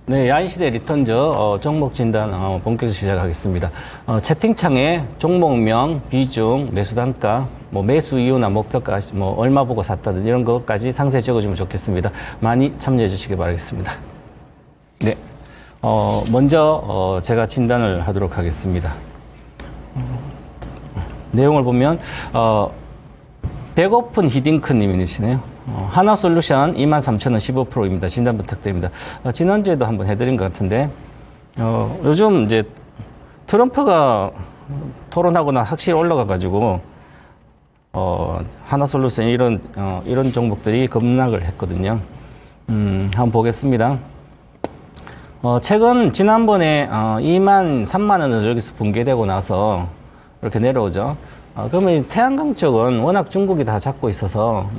네, 야인시대 리턴즈 종목 진단 본격적으로 시작하겠습니다. 채팅창에 종목명, 비중, 매수 단가, 뭐 매수 이유나 목표까지 뭐 얼마 보고 샀다든 이런 것까지 상세히 적어주면 좋겠습니다. 많이 참여해 주시기 바라겠습니다. 네, 먼저 제가 진단을 하도록 하겠습니다. 내용을 보면 배고픈 히딩크님이시네요. 하나솔루션 23,000원 15%입니다. 진단 부탁드립니다. 지난주에도 한번 해드린 것 같은데, 요즘 이제 트럼프가 토론하거나 확실히 올라가가지고, 하나솔루션 이런 종목들이 급락을 했거든요. 한번 보겠습니다. 최근 지난번에 2만 3만 원을 여기서 붕괴되고 나서 이렇게 내려오죠. 그러면 태양광 쪽은 워낙 중국이 다 잡고 있어서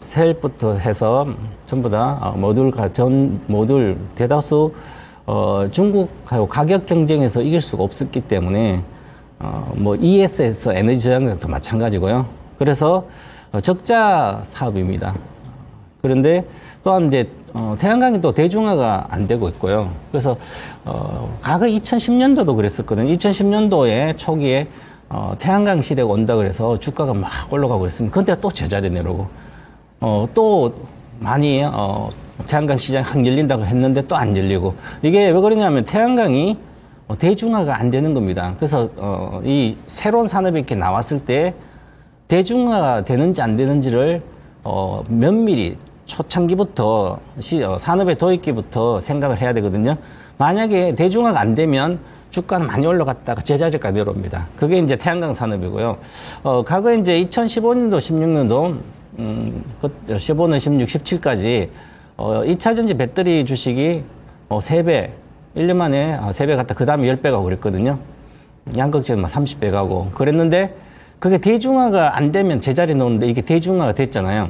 셀부터 해서 전부 다 모듈 대다수 중국하고 가격 경쟁에서 이길 수가 없었기 때문에 ESS 에너지 저장장도 마찬가지고요. 그래서 적자 사업입니다. 그런데 또한 이제 태양광이 또 대중화가 안 되고 있고요. 그래서 과거 2010년도도 그랬었거든요. 2010년도에 초기에 태양광 시대가 온다 그래서 주가가 막 올라가고 그랬습니다. 근데 또 제자리 내려오고 또 많이 태양광 시장이 확 열린다고 했는데 또 안 열리고, 이게 왜 그러냐면 태양광이 대중화가 안 되는 겁니다. 그래서 이 새로운 산업이 이렇게 나왔을 때 대중화가 되는지 안 되는지를 면밀히 초창기부터 산업의 도입기부터 생각을 해야 되거든요. 만약에 대중화가 안 되면 주가는 많이 올라갔다가 제자리까지 내려옵니다. 그게 이제 태양광 산업이고요. 과거에 이제 2015년도, 16년도 15년, 16, 17까지 2차전지 배터리 주식이 3배, 1년 만에 3배 갔다 그 다음에 10배 가고 그랬거든요. 양극재는 30배 가고 그랬는데, 그게 대중화가 안 되면 제자리 놓는데 이게 대중화가 됐잖아요.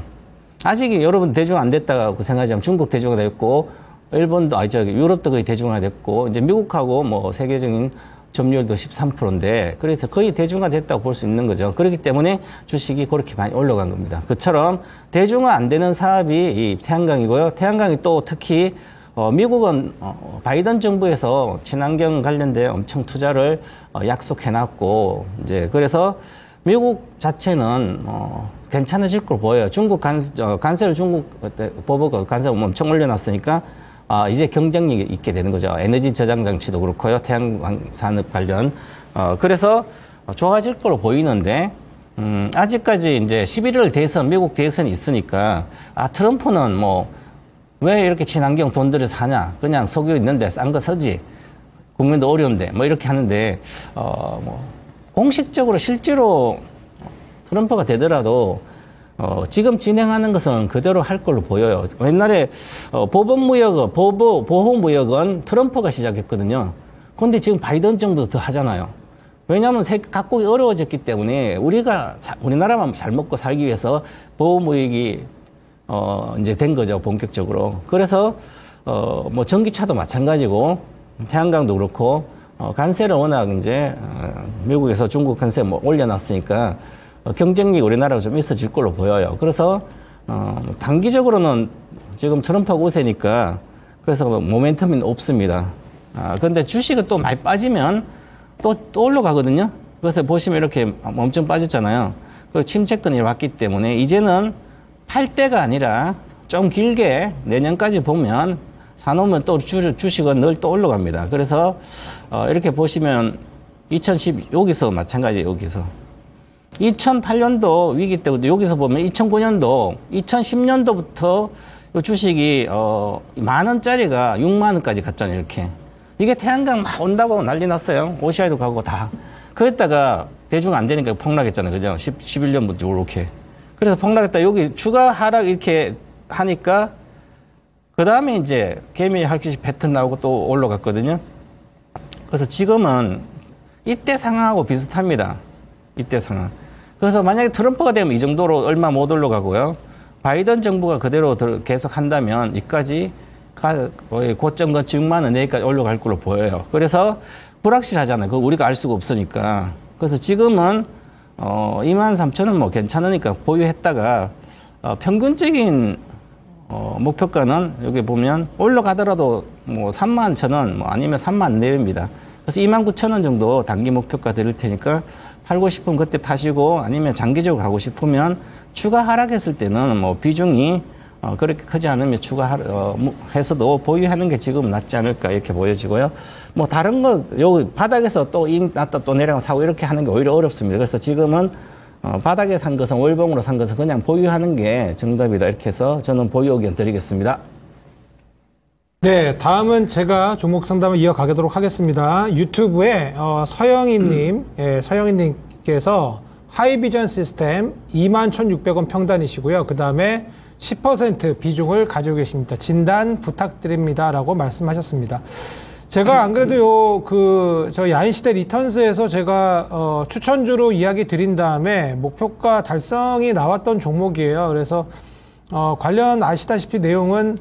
아직 여러분 대중화 안 됐다고 생각하자면 중국 대중화 됐고, 일본도, 유럽도 거의 대중화 됐고, 이제 미국하고 세계적인 점유율도 13%인데, 그래서 거의 대중화 됐다고 볼 수 있는 거죠. 그렇기 때문에 주식이 그렇게 많이 올라간 겁니다. 그처럼 대중화 안 되는 사업이 이 태양광이고요. 태양광이 또 특히 미국은 바이든 정부에서 친환경 관련된 엄청 투자를 약속해놨고, 이제 그래서 미국 자체는 괜찮아질 걸 보여요. 중국 관세를 보복 관세를 엄청 올려놨으니까 이제 경쟁력이 있게 되는 거죠. 에너지 저장 장치도 그렇고요. 태양광 산업 관련. 그래서 좋아질 걸로 보이는데, 아직까지 이제 11월 대선, 미국 대선이 있으니까, 트럼프는 왜 이렇게 친환경 돈 들여서 하냐. 그냥 석유 있는데 싼 거 서지. 국민도 어려운데. 이렇게 하는데, 공식적으로 실제로 트럼프가 되더라도 지금 진행하는 것은 그대로 할 걸로 보여요. 옛날에 보호무역은 트럼프가 시작했거든요. 그런데 지금 바이든 정부도 더 하잖아요. 왜냐하면 각국이 어려워졌기 때문에 우리나라만 잘 먹고 살기 위해서 보호무역이 이제 된 거죠, 본격적으로. 그래서 전기차도 마찬가지고 태양광도 그렇고 관세를 워낙 이제 미국에서 중국 관세 올려놨으니까 경쟁력이 우리나라가 좀 있어질 걸로 보여요. 그래서 단기적으로는 지금 트럼프가 우세니까 그래서 모멘텀이 없습니다. 그런데 주식은 또 많이 빠지면 또 올라가거든요. 그래서 보시면 이렇게 엄청 빠졌잖아요. 그리고 침체권이 왔기 때문에 이제는 팔 때가 아니라 좀 길게 내년까지 보면 사놓으면 또 주식은 늘 또 올라갑니다. 그래서 이렇게 보시면 여기서 마찬가지예요. 여기서 2008년도 위기 때부터 여기서 보면 2009년도, 2010년도부터 주식이 만 원짜리가 6만 원까지 갔잖아요. 이렇게. 이게 태양광 막 온다고 난리 났어요. 오시아이도 가고 다. 그랬다가 대중 안 되니까 폭락했잖아요. 그죠? 11년부터 이렇게. 그래서 폭락했다. 여기 주가 하락 이렇게 하니까 그 다음에 이제 개미 할퀴시 패턴 나오고 또 올라갔거든요. 그래서 지금은 이때 상황하고 비슷합니다. 이때 상황. 그래서 만약에 트럼프가 되면 이 정도로 얼마 못 올라가고요. 바이든 정부가 그대로 계속 한다면 이까지 거의 고점 근처 6만 원 내까지 올라갈 걸로 보여요. 그래서 불확실하잖아요. 그거 우리가 알 수가 없으니까. 그래서 지금은 23,000원 괜찮으니까 보유했다가 평균적인 목표가는 여기 보면 올라가더라도 뭐 31,000원 뭐 아니면 3만 내외입니다. 그래서 29,000원 정도 단기 목표가 드릴 테니까 팔고 싶으면 그때 파시고 아니면 장기적으로 가고 싶으면 추가 하락했을 때는 뭐 비중이 그렇게 크지 않으면 추가해서도 보유하는 게 지금 낫지 않을까 이렇게 보여지고요. 뭐 다른 거 여기 바닥에서 또 이익 났다 또 내려가 사고 이렇게 하는 게 오히려 어렵습니다. 그래서 지금은 바닥에 산 것은 월봉으로 산 것은 그냥 보유하는 게 정답이다 이렇게 해서 저는 보유 의견 드리겠습니다. 네, 다음은 제가 종목 상담을 이어가도록 하겠습니다. 유튜브에 서영희님, 서영희님께서 하이비전 시스템 21,600원 평단이시고요. 그 다음에 10% 비중을 가지고 계십니다. 진단 부탁드립니다. 라고 말씀하셨습니다. 제가 안 그래도 저 야인시대 리턴스에서 제가 추천주로 이야기 드린 다음에 목표가 달성이 나왔던 종목이에요. 그래서 관련 아시다시피 내용은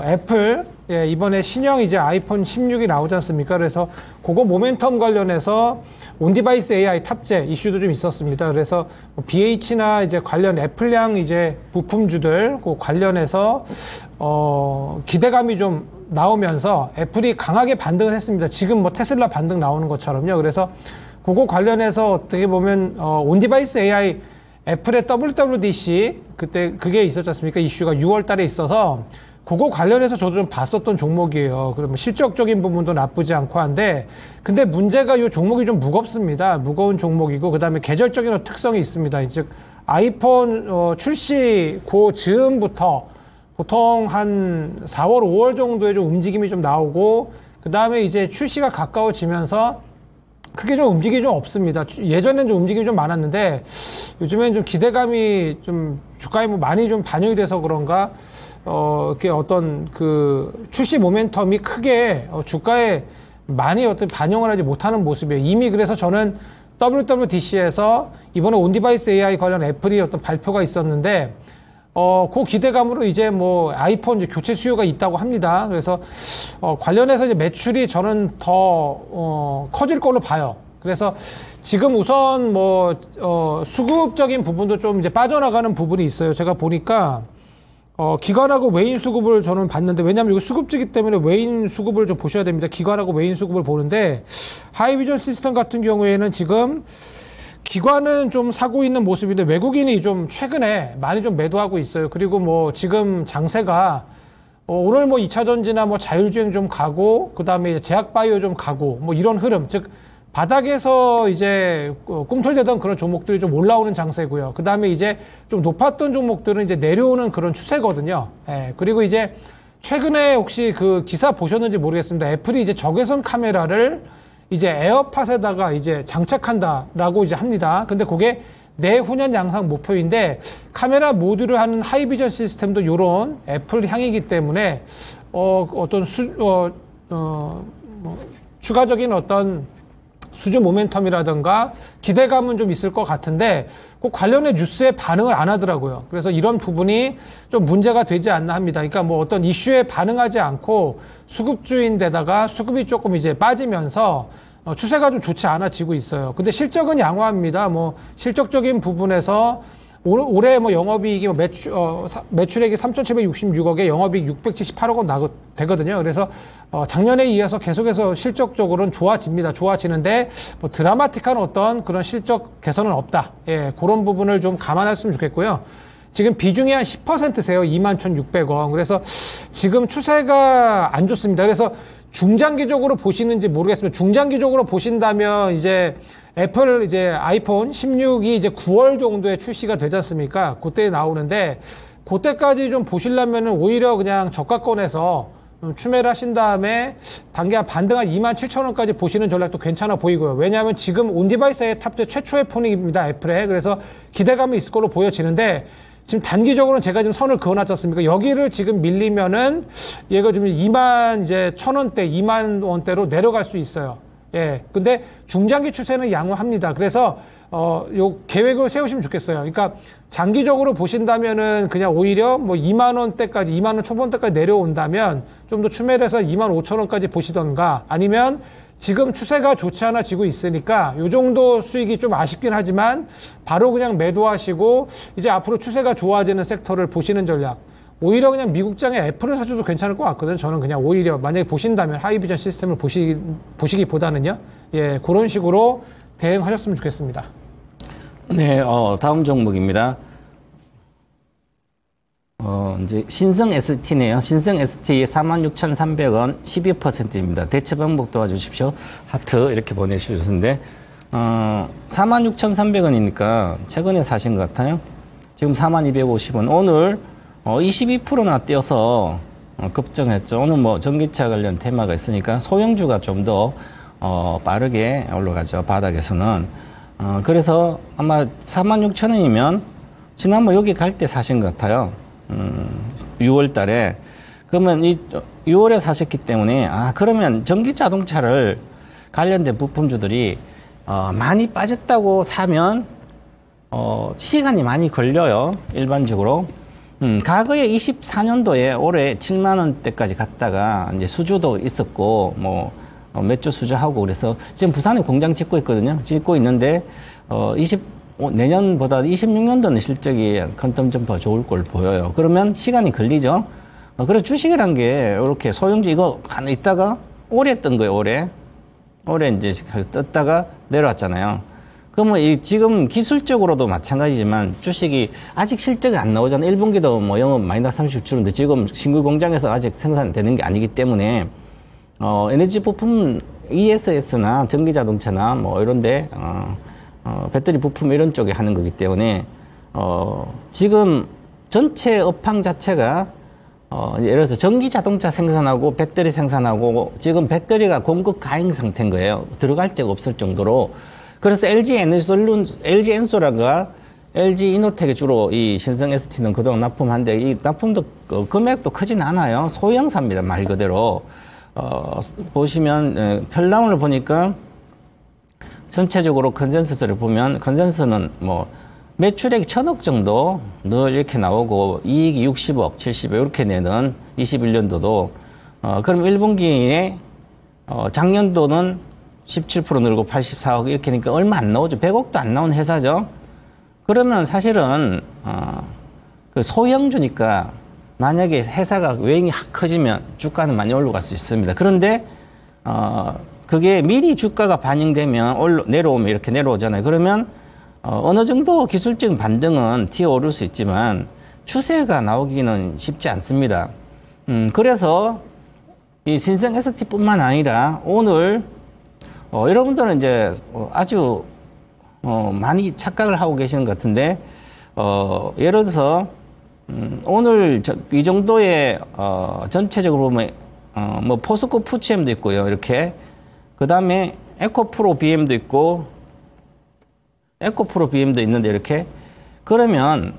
애플 이번에 신형 이제 아이폰 16이 나오지 않습니까? 그래서 그거 모멘텀 관련해서 온디바이스 AI 탑재 이슈도 좀 있었습니다. 그래서 BH나 이제 관련 애플량 이제 부품주들 그 관련해서 기대감이 좀 나오면서 애플이 강하게 반등을 했습니다. 지금 뭐 테슬라 반등 나오는 것처럼요. 그래서 그거 관련해서 어떻게 보면 온디바이스 AI 애플의 WWDC 그때 그게 있었지 않습니까? 이슈가 6월 달에 있어서 그거 관련해서 저도 좀 봤었던 종목이에요. 그러면 실적적인 부분도 나쁘지 않고 한데, 근데 문제가 이 종목이 좀 무겁습니다. 무거운 종목이고, 그 다음에 계절적인 특성이 있습니다. 즉, 아이폰 출시 그 즈음부터 보통 한 4월, 5월 정도에 좀 움직임이 좀 나오고, 그 다음에 이제 출시가 가까워지면서 크게 좀 움직임이 좀 없습니다. 예전엔 좀 움직임이 좀 많았는데, 요즘엔 좀 기대감이 좀 주가에 뭐 많이 좀 반영이 돼서 그런가, 이렇게 어떤 그 출시 모멘텀이 크게 주가에 많이 어떤 반영을 하지 못하는 모습이에요. 이미 그래서 저는 WWDC에서 이번에 온디바이스 AI 관련 애플이 어떤 발표가 있었는데, 그 기대감으로 이제 뭐 아이폰 이제 교체 수요가 있다고 합니다. 그래서 관련해서 이제 매출이 저는 더 커질 걸로 봐요. 그래서 지금 우선 뭐 수급적인 부분도 좀 이제 빠져나가는 부분이 있어요. 제가 보니까 기관하고 외인 수급을 저는 봤는데, 왜냐하면 이거 수급주기 때문에 외인 수급을 좀 보셔야 됩니다. 기관하고 외인 수급을 보는데, 하이비전 시스템 같은 경우에는 지금 기관은 좀 사고 있는 모습인데 외국인이 좀 최근에 많이 좀 매도하고 있어요. 그리고 뭐 지금 장세가 오늘 뭐 2차 전지나 뭐 자율주행 좀 가고, 그 다음에 제약바이오 좀 가고, 뭐 이런 흐름, 즉 바닥에서 이제 꿈틀대던 그런 종목들이 좀 올라오는 장세고요. 그 다음에 이제 좀 높았던 종목들은 이제 내려오는 그런 추세거든요. 예, 그리고 이제 최근에 혹시 그 기사 보셨는지 모르겠습니다. 애플이 이제 적외선 카메라를 이제 에어팟에다가 이제 장착한다라고 이제 합니다. 근데 그게 내후년 양상 목표인데, 카메라 모듈을 하는 하이비전 시스템도 요런 애플 향이기 때문에 어떤 추가적인 어떤 수주 모멘텀이라든가 기대감은 좀 있을 것 같은데, 그 관련의 뉴스에 반응을 안 하더라고요. 그래서 이런 부분이 좀 문제가 되지 않나 합니다. 그러니까 뭐 어떤 이슈에 반응하지 않고 수급주인데다가 수급이 조금 이제 빠지면서 추세가 좀 좋지 않아지고 있어요. 근데 실적은 양호합니다. 뭐 실적적인 부분에서 올해 뭐 영업이익이 매출액이 3,766억에 영업이익 678억 원 되거든요. 그래서 작년에 이어서 계속해서 실적적으로는 좋아집니다. 좋아지는데 뭐 드라마틱한 어떤 그런 실적 개선은 없다. 예, 그런 부분을 좀 감안했으면 좋겠고요. 지금 비중이 한 10%세요. 21,600원. 그래서 지금 추세가 안 좋습니다. 그래서 중장기적으로 보시는지 모르겠습니다. 중장기적으로 보신다면 이제 애플 이제 아이폰 16이 이제 9월 정도에 출시가 되지 않습니까? 그때 나오는데, 그때까지 좀 보시려면은 오히려 그냥 저가권에서 추매를 하신 다음에 단기 한 반등 한 27,000원까지 보시는 전략도 괜찮아 보이고요. 왜냐하면 지금 온디바이스의 탑재 최초의 폰입니다. 애플에. 그래서 기대감이 있을 걸로 보여지는데, 지금 단기적으로는 제가 지금 선을 그어놨지 않습니까? 여기를 지금 밀리면은 얘가 좀 21,000원대, 2만 원대로 내려갈 수 있어요. 예. 근데 중장기 추세는 양호합니다. 그래서 요 계획을 세우시면 좋겠어요. 그러니까 장기적으로 보신다면은 그냥 오히려 뭐 2만 원대까지, 2만 원 초반대까지 내려온다면 좀 더 추매를 해서 25,000원까지 보시던가, 아니면 지금 추세가 좋지 않아지고 있으니까 요 정도 수익이 좀 아쉽긴 하지만 바로 그냥 매도하시고 이제 앞으로 추세가 좋아지는 섹터를 보시는 전략. 오히려 그냥 미국장에 애플을 사줘도 괜찮을 것 같거든요. 저는 그냥 오히려 만약에 보신다면 하이비전 시스템을 보시기보다는요. 예, 그런 식으로 대응하셨으면 좋겠습니다. 네, 다음 종목입니다. 이제 신성 ST네요. 신성 ST 46,300원 12%입니다. 대처 방법 도와주십시오. 하트 이렇게 보내주셨는데 46,300원이니까 최근에 사신 것 같아요. 지금 4250원. 오늘 22%나 뛰어서 급등했죠. 오늘 뭐 전기차 관련 테마가 있으니까 소형주가 좀 더 빠르게 올라가죠. 바닥에서는. 그래서 아마 46,000원이면 지난번 여기 갈 때 사신 것 같아요. 6월 달에. 그러면 이 6월에 사셨기 때문에 그러면 전기 자동차를 관련된 부품주들이 많이 빠졌다고 사면 시간이 많이 걸려요. 일반적으로. 과거에 24년도에 올해 7만 원대까지 갔다가 이제 수주도 있었고 몇 주 수주하고 그래서 지금 부산에 공장 짓고 있거든요. 짓고 있는데 내년보다 26년도는 실적이 컨텀 점퍼 좋을 걸 보여요. 그러면 시간이 걸리죠. 그래서 주식이란 게 이렇게 소형주 이거 가만히 있다가 올해 뜬 거예요. 올해 이제 떴다가 내려왔잖아요. 그러면 지금 기술적으로도 마찬가지지만 주식이 아직 실적이 안 나오잖아요. 1분기도 뭐 영업 마이너스 37%인데 지금 신규 공장에서 아직 생산되는 게 아니기 때문에 에너지 부품 ESS나 전기자동차나 뭐 이런데 배터리 부품 이런 쪽에 하는 거기 때문에 지금 전체 업황 자체가 예를 들어서 전기자동차 생산하고 배터리 생산하고 지금 배터리가 공급 가행 상태인 거예요. 들어갈 데가 없을 정도로. 그래서 LG 엔소라가 LG 이노텍이 주로 이 신성 ST는 그동안 납품한데 이 납품도 금액도 크진 않아요. 소형사입니다. 말 그대로. 보시면 편람을 보니까 전체적으로 컨센서스를 보면 컨센서스는 뭐 매출액이 1,000억 정도 늘 이렇게 나오고 이익이 60억, 70억 이렇게 내는 21년도도 그럼 1분기에 작년도는 17% 늘고 84억 이렇게 니까 얼마 안 나오죠. 100억도 안 나온 회사죠. 그러면 사실은 그 소형주니까 만약에 회사가 외형이 확 커지면 주가는 많이 올라갈 수 있습니다. 그런데 그게 미리 주가가 반영되면 내려오면 이렇게 내려오잖아요. 그러면 어느 정도 기술적인 반등은 튀어오를 수 있지만 추세가 나오기는 쉽지 않습니다. 그래서 이 신성 ST뿐만 아니라 오늘 여러분들은 이제 아주 많이 착각을 하고 계시는 것 같은데 예를 들어서 오늘 이 정도의 전체적으로 보면 뭐 포스코 푸치엠도 있고요. 이렇게 그 다음에 에코프로 BM도 있고 에코프로 BM도 있는데 이렇게 그러면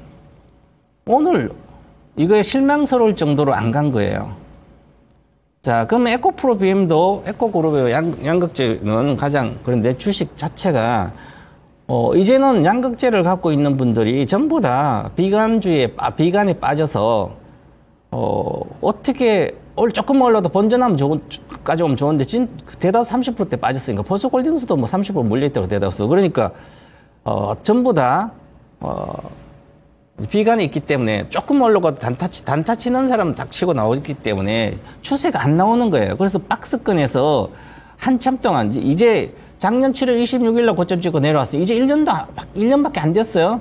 오늘 이거에 실망스러울 정도로 안 간 거예요. 자, 그러면 에코프로 BM도 에코그룹의 양극재는 가장 그런데 주식 자체가 이제는 양극재를 갖고 있는 분들이 전부 다 비관에 빠져서 어떻게 조금 올라도 번전하면 까지 오면 좋은데 대다수 30%대 빠졌으니까 포스코홀딩스도 뭐 30% 물려있다고 대다수 그러니까 전부 다 비관이 있기 때문에 조금 올라가도 단타 치는 사람은 딱 치고 나오기 때문에 추세가 안 나오는 거예요. 그래서 박스권에서 한참 동안 이제 작년 7월 26일 날 고점 찍고 내려왔어요. 이제 1년밖에 안 됐어요.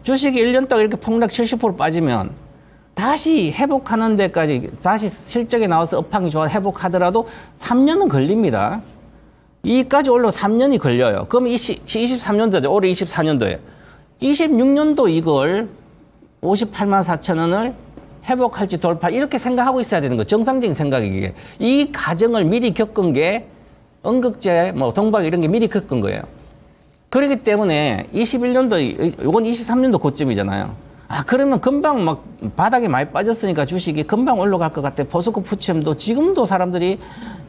주식이 1년 동안 이렇게 폭락 70% 빠지면 다시 회복하는 데까지 다시 실적이 나와서 업황이 좋아 회복하더라도 3년은 걸립니다. 이까지 올라 3년이 걸려요. 그럼 23년도죠. 올해 24년도에. 26년도 이걸 58만 4천 원을 회복할지 돌파 이렇게 생각하고 있어야 되는 거예요. 정상적인 생각이기에. 이 과정을 미리 겪은 게 음극재, 동박 이런 게 미리 겪은 거예요. 그렇기 때문에 21년도, 이건 23년도 고점이잖아요. 그러면 금방 바닥에 많이 빠졌으니까 주식이 금방 올라갈 것 같아. 포스코 푸치엠도 지금도 사람들이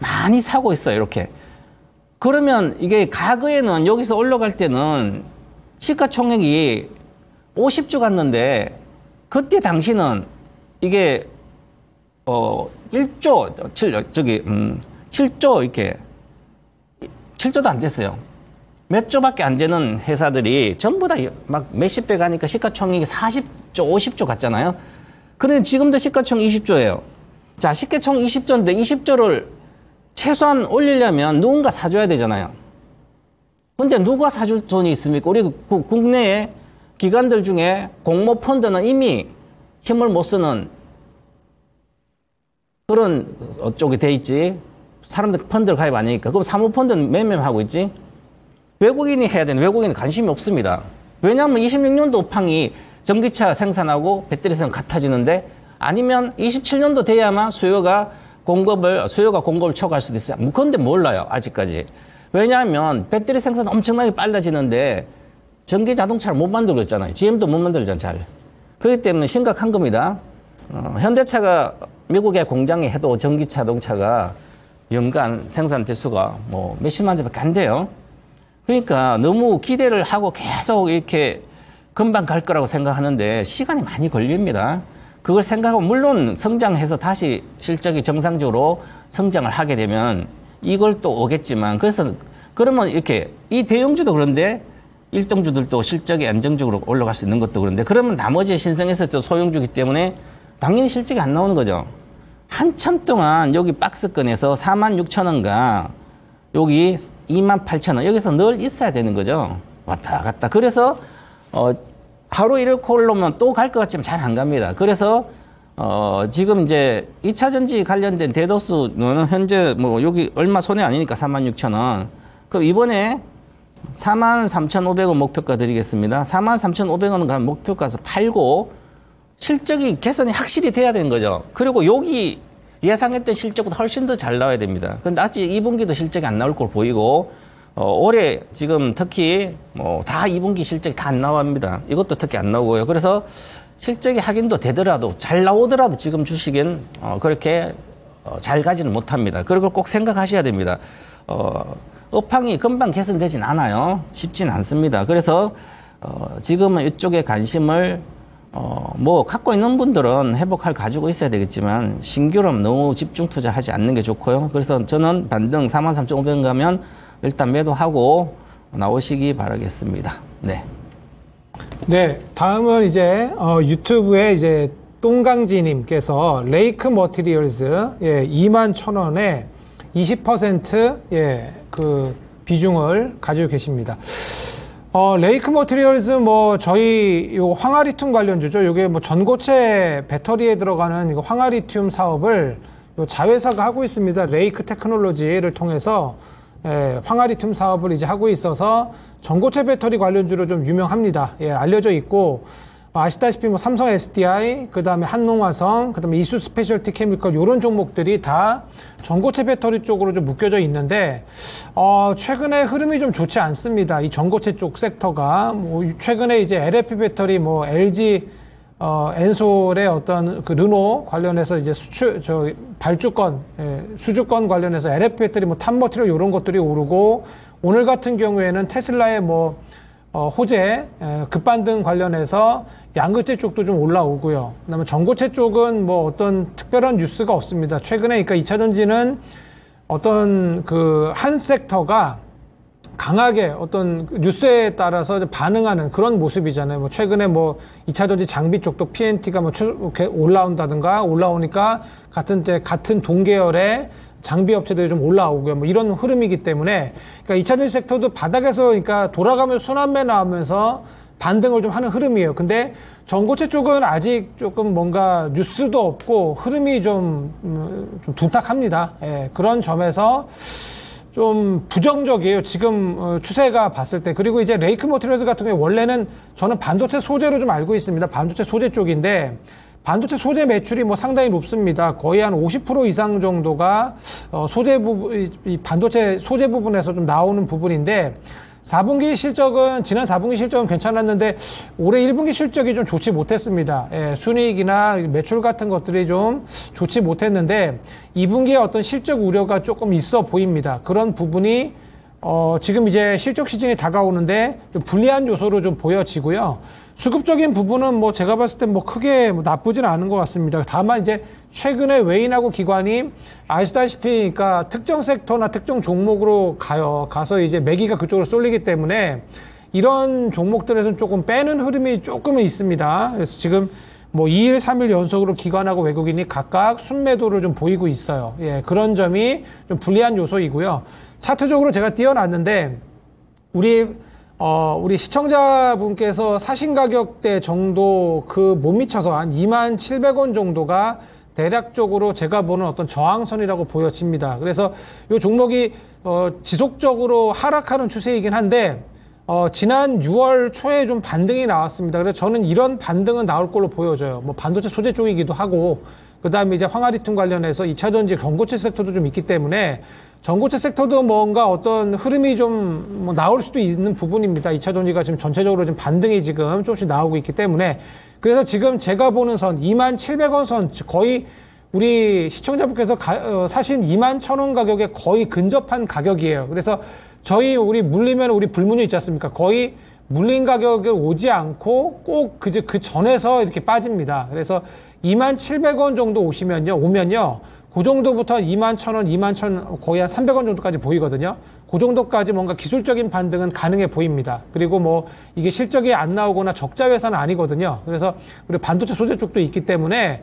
많이 사고 있어요. 이렇게. 그러면 이게 과거에는 여기서 올라갈 때는 시가총액이 50조 갔는데 그때 당시는 이게 1조 7조 이렇게 7조도 안 됐어요. 몇 조밖에 안 되는 회사들이 전부 다 막 몇십 배 가니까 시가총액이 40조, 50조 갔잖아요. 그런데 지금도 시가총 20조예요. 자, 시가총 20조인데 20조를 최소한 올리려면 누군가 사줘야 되잖아요. 근데 누가 사줄 돈이 있습니까? 우리 국내에 기관들 중에 공모펀드는 이미 힘을 못 쓰는 그런 쪽이 돼 있지. 사람들 펀드를 가입 안 하니까. 그럼 사모펀드는 매매하고 있지. 외국인이 해야 되는 외국인은 관심이 없습니다. 왜냐하면 26년도 업황이 전기차 생산하고 배터리 생산 같아지는데 아니면 27년도 돼야만 수요가 공급을 초과할 수도 있어요. 그런데 몰라요. 아직까지. 왜냐하면 배터리 생산 엄청나게 빨라지는데 전기 자동차를 못 만들고 있잖아요. GM도 못 만들잖아요. 잘. 그렇기 때문에 심각한 겁니다. 현대차가 미국의 공장에 해도 전기 자동차가 연간 생산 대수가 뭐 몇십만 대밖에 안 돼요. 그러니까 너무 기대를 하고 계속 이렇게 금방 갈 거라고 생각하는데 시간이 많이 걸립니다. 그걸 생각하고 물론 성장해서 다시 실적이 정상적으로 성장을 하게 되면 이걸 또 오겠지만 그래서 그러면 이렇게 이 대형주도 그런데 일등주들도 실적이 안정적으로 올라갈 수 있는 것도 그런데 그러면 나머지 신생에서 또 소형주기 때문에 당연히 실적이 안 나오는 거죠. 한참 동안 여기 박스권에서 46,000원과 여기 28,000원 여기서 늘 있어야 되는 거죠. 왔다 갔다. 그래서 하루 이렇게 올라오면 또 갈 것 같지만 잘 안 갑니다. 그래서 지금 이제 2차 전지 관련된 대도수는 현재 뭐 여기 얼마 손해 아니니까 46,000원. 그럼 이번에 43,500원 목표가 드리겠습니다. 43,500원 간 목표가에서 팔고 실적이 개선이 확실히 돼야 되는 거죠. 그리고 여기 예상했던 실적보다 훨씬 더 잘 나와야 됩니다. 근데 아직 2분기도 실적이 안 나올 걸 보이고 올해 지금 특히 뭐 다 2분기 실적이 다 안 나옵니다. 이것도 특히 안 나오고요. 그래서 실적이 확인도 되더라도 잘 나오더라도 지금 주식은 그렇게 잘 가지는 못합니다. 그걸 꼭 생각하셔야 됩니다. 업황이 금방 개선되진 않아요. 쉽진 않습니다. 그래서 지금은 이쪽에 관심을 뭐 갖고 있는 분들은 회복할 가지고 있어야 되겠지만 신규로 너무 집중 투자하지 않는 게 좋고요. 그래서 저는 반등 43,500원 가면 일단 매도하고 나오시기 바라겠습니다. 네. 네, 다음은 이제 유튜브에 이제 똥강지님께서 레이크 머티리얼즈 21,000원에 20% 그 비중을 가지고 계십니다. 레이크 머티리얼즈 뭐 저희 요 황화리튬 관련주죠. 요게 뭐 전고체 배터리에 들어가는 이거 황화리튬 사업을 요 자회사가 하고 있습니다. 레이크 테크놀로지를 통해서 황화리튬 사업을 이제 하고 있어서 전고체 배터리 관련주로 좀 유명합니다. 알려져 있고 아시다시피 뭐 삼성 SDI, 그 다음에 한농화성, 그 다음에 이수 스페셜티 케미컬 이런 종목들이 다 전고체 배터리 쪽으로 좀 묶여져 있는데 최근에 흐름이 좀 좋지 않습니다. 이 전고체 쪽 섹터가 뭐 최근에 이제 LFP 배터리 뭐 LG 엔솔의 어떤 그 르노 관련해서 이제 발주권, 수주권 관련해서 LFP 배터리 뭐 탑머티리얼 이런 것들이 오르고 오늘 같은 경우에는 테슬라의 뭐 호재, 급반등 관련해서 양극재 쪽도 좀 올라오고요. 그다음에 전고체 쪽은 뭐 어떤 특별한 뉴스가 없습니다. 최근에 그러니까 2차 전지는 어떤 그 한 섹터가 강하게 어떤 뉴스에 따라서 반응하는 그런 모습이잖아요. 뭐 최근에 뭐 2차 전지 장비 쪽도 PNT가 뭐 이렇게 올라온다든가 올라오니까 같은 동계열의 장비 업체들이 좀 올라오고요. 뭐 이런 흐름이기 때문에 그러니까 2차 전지 섹터도 바닥에서 그러니까 돌아가면서 순환매 나오면서 반등을 좀 하는 흐름이에요. 근데 전고체 쪽은 아직 조금 뭔가 뉴스도 없고 흐름이 좀 둔탁합니다. 그런 점에서 좀 부정적이에요. 지금 추세가 봤을 때. 그리고 이제 레이크 머티리얼즈 같은 경우에 원래는 저는 반도체 소재로 좀 알고 있습니다. 반도체 소재 쪽인데 반도체 소재 매출이 뭐 상당히 높습니다. 거의 한 50% 이상 정도가 소재 부분, 이 반도체 소재 부분에서 좀 나오는 부분인데 4분기 실적은 지난 4분기 실적은 괜찮았는데 올해 1분기 실적이 좀 좋지 못했습니다. 순이익이나 매출 같은 것들이 좀 좋지 못했는데 2분기에 어떤 실적 우려가 조금 있어 보입니다. 그런 부분이 지금 이제 실적 시즌이 다가오는데 좀 불리한 요소로 좀 보여지고요. 수급적인 부분은 뭐 제가 봤을 때 뭐 크게 나쁘지는 않은 것 같습니다. 다만 이제 최근에 외인하고 기관이 아시다시피 그러니까 특정 섹터나 특정 종목으로 가서 이제 매기가 그쪽으로 쏠리기 때문에 이런 종목들에서는 조금 빼는 흐름이 조금은 있습니다. 그래서 지금 뭐 2일, 3일 연속으로 기관하고 외국인이 각각 순매도를 좀 보이고 있어요. 예, 그런 점이 좀 불리한 요소이고요. 차트적으로 제가 띄워놨는데 우리 시청자분께서 사신 가격대 정도 그 못 미쳐서 한 27,000원 정도가 대략적으로 제가 보는 어떤 저항선이라고 보여집니다. 그래서 이 종목이 지속적으로 하락하는 추세이긴 한데 지난 6월 초에 좀 반등이 나왔습니다. 그래서 저는 이런 반등은 나올 걸로 보여져요. 뭐 반도체 소재 쪽이기도 하고 그다음에 이제 황화리튬 관련해서 2차 전지 전고체 섹터도 좀 있기 때문에 전고체 섹터도 뭔가 어떤 흐름이 좀 뭐 나올 수도 있는 부분입니다. 2차 전지가 지금 전체적으로 좀 반등이 지금 조금씩 나오고 있기 때문에 그래서 지금 제가 보는 선 27,000원 선 거의 우리 시청자분께서 사신 21,000원 가격에 거의 근접한 가격이에요. 그래서 우리 물리면 우리 불문율 있지 않습니까? 거의 물린 가격에 오지 않고 꼭 그 전에서 이렇게 빠집니다. 그래서 27,000원 정도 오면요. 그 정도부터 21,000원, 21,000원, 거의 한 300원 정도까지 보이거든요. 그 정도까지 뭔가 기술적인 반등은 가능해 보입니다. 그리고 뭐 이게 실적이 안 나오거나 적자 회사는 아니거든요. 그래서 우리 반도체 소재 쪽도 있기 때문에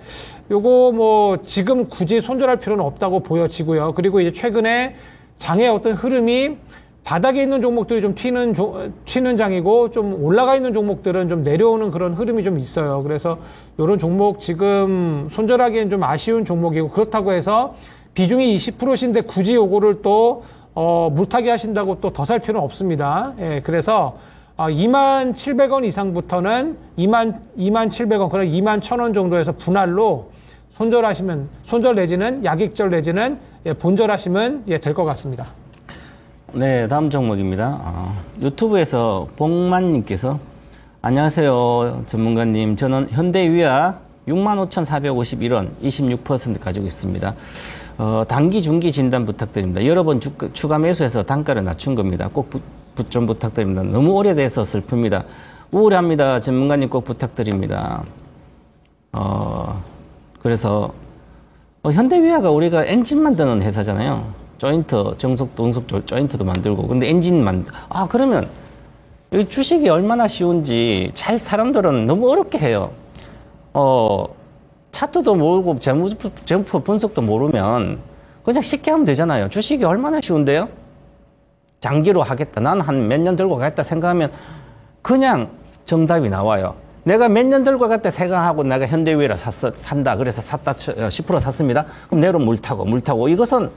요거 뭐 지금 굳이 손절할 필요는 없다고 보여지고요. 그리고 이제 최근에 장의 어떤 흐름이 바닥에 있는 종목들이 좀 튀는 장이고 좀 올라가 있는 종목들은 좀 내려오는 그런 흐름이 좀 있어요. 그래서 이런 종목 지금 손절하기엔 좀 아쉬운 종목이고 그렇다고 해서 비중이 20%신데 굳이 요거를 또 물타기 하신다고 또 더 살 필요는 없습니다. 예, 그래서 27,000원 이상부터는 27,000원, 그러나 21,000원 정도에서 분할로 손절 내지는 약익절 내지는 본절하시면 될 것 같습니다. 네, 다음 종목입니다. 유튜브에서 복만님께서 안녕하세요, 전문가님. 저는 현대위아 65,451원 26% 가지고 있습니다. 단기, 중기 진단 부탁드립니다. 여러 번 추가 매수해서 단가를 낮춘 겁니다. 꼭 좀 부탁드립니다. 너무 오래돼서 슬픕니다. 우울합니다. 전문가님 꼭 부탁드립니다. 그래서 현대위아가 우리가 엔진 만드는 회사잖아요. 조인트, 정속 조인트도 만들고. 근데 그러면 이 주식이 얼마나 쉬운지 사람들은 너무 어렵게 해요. 차트도 모르고 재무표 분석도 모르면 그냥 쉽게 하면 되잖아요. 주식이 얼마나 쉬운데요? 장기로 하겠다. 난 한 몇 년 들고 가겠다 생각하면 그냥 정답이 나와요. 내가 몇 년 들고 가겠다 생각하고 내가 현대위아를 산다. 그래서 10% 샀습니다. 그럼 내로 물 타고. 이것은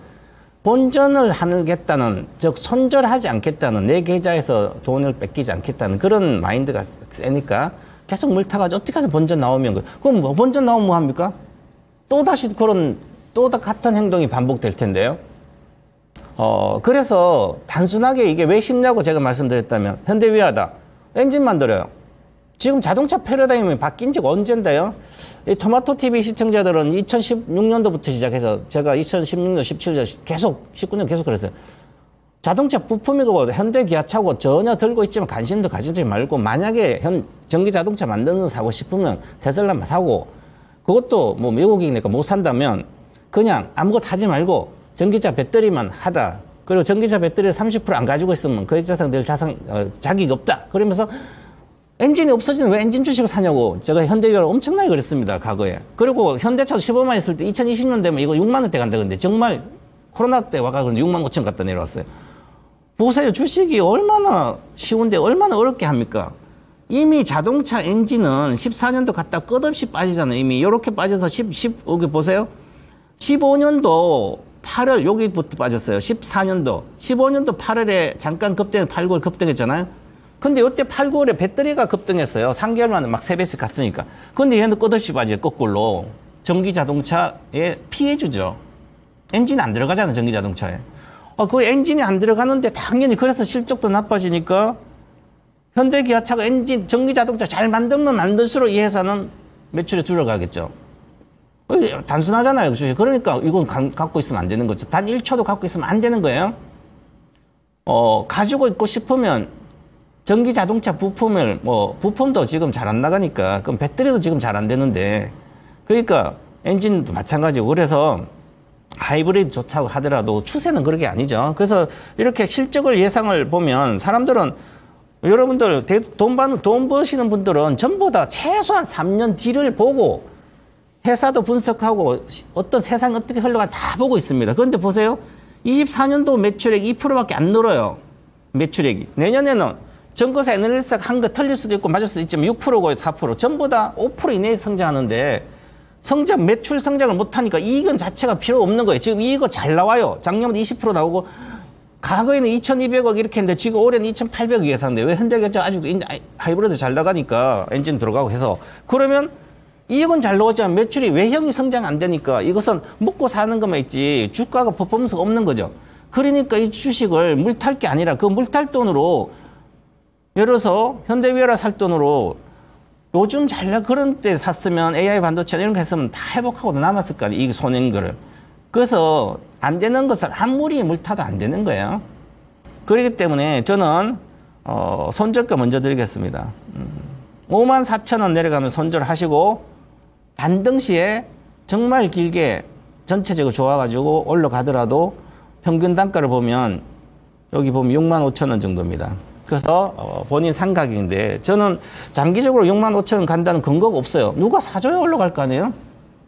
본전을 하겠다는, 즉 손절하지 않겠다는, 내 계좌에서 돈을 뺏기지 않겠다는 그런 마인드가 세니까 계속 물 타가지고 어떻게까지 본전 나오면 그럼 뭐 본전 나오면 뭐 합니까? 또 같은 행동이 반복될 텐데요. 그래서 단순하게 이게 왜 쉽냐고 제가 말씀드렸다면 현대위아다. 엔진 만들어요. 지금 자동차 패러다임이 바뀐 지가 언젠데요? 이 토마토TV 시청자들은 2016년도부터 시작해서 제가 2016년, 17년 계속, 19년 계속 그랬어요. 자동차 부품이고 현대기아차고 전혀 들고 있지만 관심도 가지지 말고 만약에 전기 자동차 만드는 거 사고 싶으면 테슬라만 사고 그것도 뭐 미국이니까 못 산다면 그냥 아무것도 하지 말고 전기차 배터리만 하라. 그리고 전기차 배터리를 30% 안 가지고 있으면 거액자산 될 자격이 없다. 그러면서 엔진이 없어지는 왜 엔진 주식을 사냐고 제가 현대위아를 엄청나게 그랬습니다. 과거에. 그리고 현대차도 15만 있을 때 2020년 되면 이거 6만 원대 간다. 근데 정말 코로나 때 와가지고 6만 5천 갖다 내려왔어요. 보세요. 주식이 얼마나 쉬운데 얼마나 어렵게 합니까? 이미 자동차 엔진은 14년도 갔다 끝없이 빠지잖아요. 이미 이렇게 빠져서 여기 보세요. 15년도 8월 여기부터 빠졌어요. 14년도. 15년도 8월에 잠깐 8, 9월 급등했잖아요. 근데 이때 8, 9월에 배터리가 급등했어요. 3개월 만에 막 3배씩 갔으니까. 근데 얘는 끝없이 빠져요. 거꾸로. 전기 자동차에 피해주죠. 엔진 안 들어가잖아요. 전기 자동차에. 그 엔진이 안 들어가는데 당연히 그래서 실적도 나빠지니까 현대기아차가 전기 자동차 잘 만들면 만들수록 이 회사는 매출이 줄어가겠죠. 단순하잖아요. 그러니까 이건 갖고 있으면 안 되는 거죠. 단 1초도 갖고 있으면 안 되는 거예요. 가지고 있고 싶으면 전기 자동차 부품을 부품도 지금 잘 안 나가니까 그럼 배터리도 지금 잘 안 되는데 그러니까 엔진도 마찬가지고 그래서 하이브리드 좋다고 하더라도 추세는 그런 게 아니죠. 그래서 이렇게 실적을 예상을 보면 사람들은 여러분들 돈 버시는 분들은 전부 다 최소한 3년 뒤를 보고 회사도 분석하고 어떤 세상 어떻게 흘러가 다 보고 있습니다. 그런데 보세요. 24년도 매출액 2%밖에 안 늘어요. 매출액이. 내년에는 정거사 에너지사 한 거 틀릴 수도 있고 맞을 수도 있지만 6%고 4% 전부 다 5% 이내에 성장하는데 매출 성장을 못하니까 이익은 자체가 필요 없는 거예요. 지금 이익은 잘 나와요. 작년에 20% 나오고 과거에는 2,200억 이렇게 했는데 지금 올해는 2,800억 예상돼. 왜 현대기아차 아직 하이브리드 잘 나가니까 엔진 들어가고 해서 그러면 이익은 잘 나오지만 매출이 외형이 성장 안 되니까 이것은 먹고 사는 것만 있지 주가가 퍼포먼스가 없는 거죠. 그러니까 이 주식을 물탈 게 아니라 그 물탈 돈으로 예를 들어서 현대위아라 살 돈으로 요즘 그런 때 샀으면 AI 반도체 이런 거 했으면 다 회복하고 남았을 거 아니에요. 이 손해인 거를. 그래서 안 되는 것을 아무리 물타도 안 되는 거예요. 그렇기 때문에 저는 손절가 먼저 드리겠습니다. 54,000원 내려가면 손절하시고 반등 시에 정말 길게 전체적으로 좋아가지고 올라가더라도 평균 단가를 보면 여기 보면 65,000원 정도입니다. 그래서 본인 상가격인데 저는 장기적으로 65,000원 간다는 근거가 없어요. 누가 사줘야 올라갈 거 아니에요?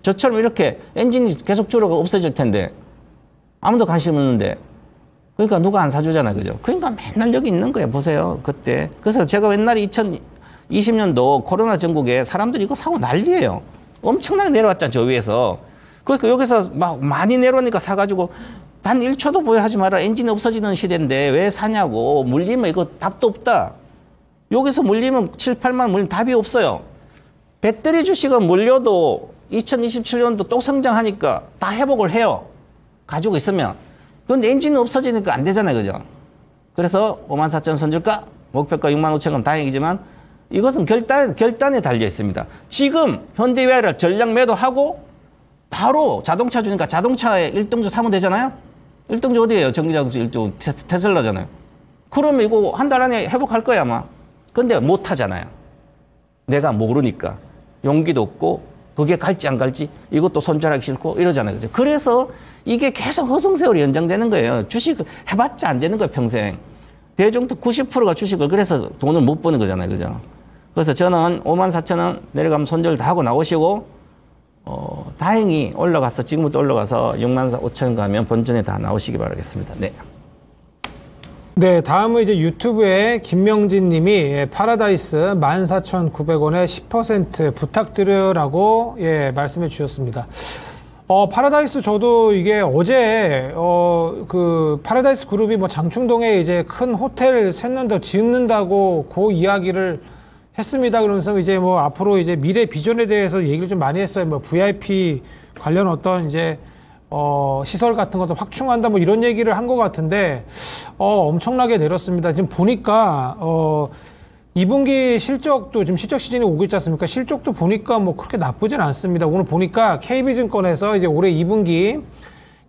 저처럼 이렇게 엔진이 계속 줄어가 없어질 텐데 아무도 관심 없는데 그러니까 누가 안 사주잖아요. 그죠? 그러니까 맨날 여기 있는 거예요. 보세요. 그때. 그래서 제가 옛날에 2020년도 코로나 전국에 사람들이 이거 사고 난리예요. 엄청나게 내려왔잖아요. 저 위에서. 그러니까 여기서 막 많이 내려오니까 사가지고 단 1초도 보여하지 마라. 엔진이 없어지는 시대인데 왜 사냐고. 물리면 이거 답도 없다. 여기서 물리면 7, 8만 물리면 답이 없어요. 배터리 주식은 물려도 2027년도 또 성장하니까 다 회복을 해요. 가지고 있으면. 그런데 엔진이 없어지니까 안 되잖아요. 그죠? 그래서 54,000원 손절가, 목표가 65,000원 다행이지만 이것은 결단에 달려 있습니다. 지금 현대위아를 전량 매도하고 바로 자동차 주니까 자동차에 1등주 사면 되잖아요? 1등주 어디예요? 전기자동차 1등 테슬라잖아요. 그러면 이거 한 달 안에 회복할 거야 아마. 근데 못 하잖아요. 내가 모르니까. 용기도 없고 그게 갈지 안 갈지 이것도 손절하기 싫고 이러잖아요. 그죠? 그래서 이게 계속 허송세월이 연장되는 거예요. 주식 해봤자 안 되는 거예요. 평생. 대중도 90%가 주식을 그래서 돈을 못 버는 거잖아요. 그죠? 그래서 저는 54,000원 내려가면 손절 다 하고 나오시고 다행히 올라가서 지금부터 올라가서 65,000원 가면 본전에 다 나오시기 바라겠습니다. 네. 네, 다음은 이제 유튜브에 김명진 님이 파라다이스 14,900원에 10% 부탁드려라고 말씀해 주셨습니다. 파라다이스 저도 이게 어제 그 파라다이스 그룹이 뭐 장충동에 이제 큰 호텔 짓는다고 그 이야기를 했습니다. 그러면서 이제 뭐 앞으로 이제 미래 비전에 대해서 얘기를 좀 많이 했어요. 뭐 VIP 관련 어떤 이제 시설 같은 것도 확충한다 뭐 이런 얘기를 한 것 같은데 엄청나게 내렸습니다. 지금 보니까 2분기 실적도 지금 실적 시즌이 오고 있지 않습니까? 실적도 보니까 뭐 그렇게 나쁘진 않습니다. 오늘 보니까 KB증권에서 이제 올해 2분기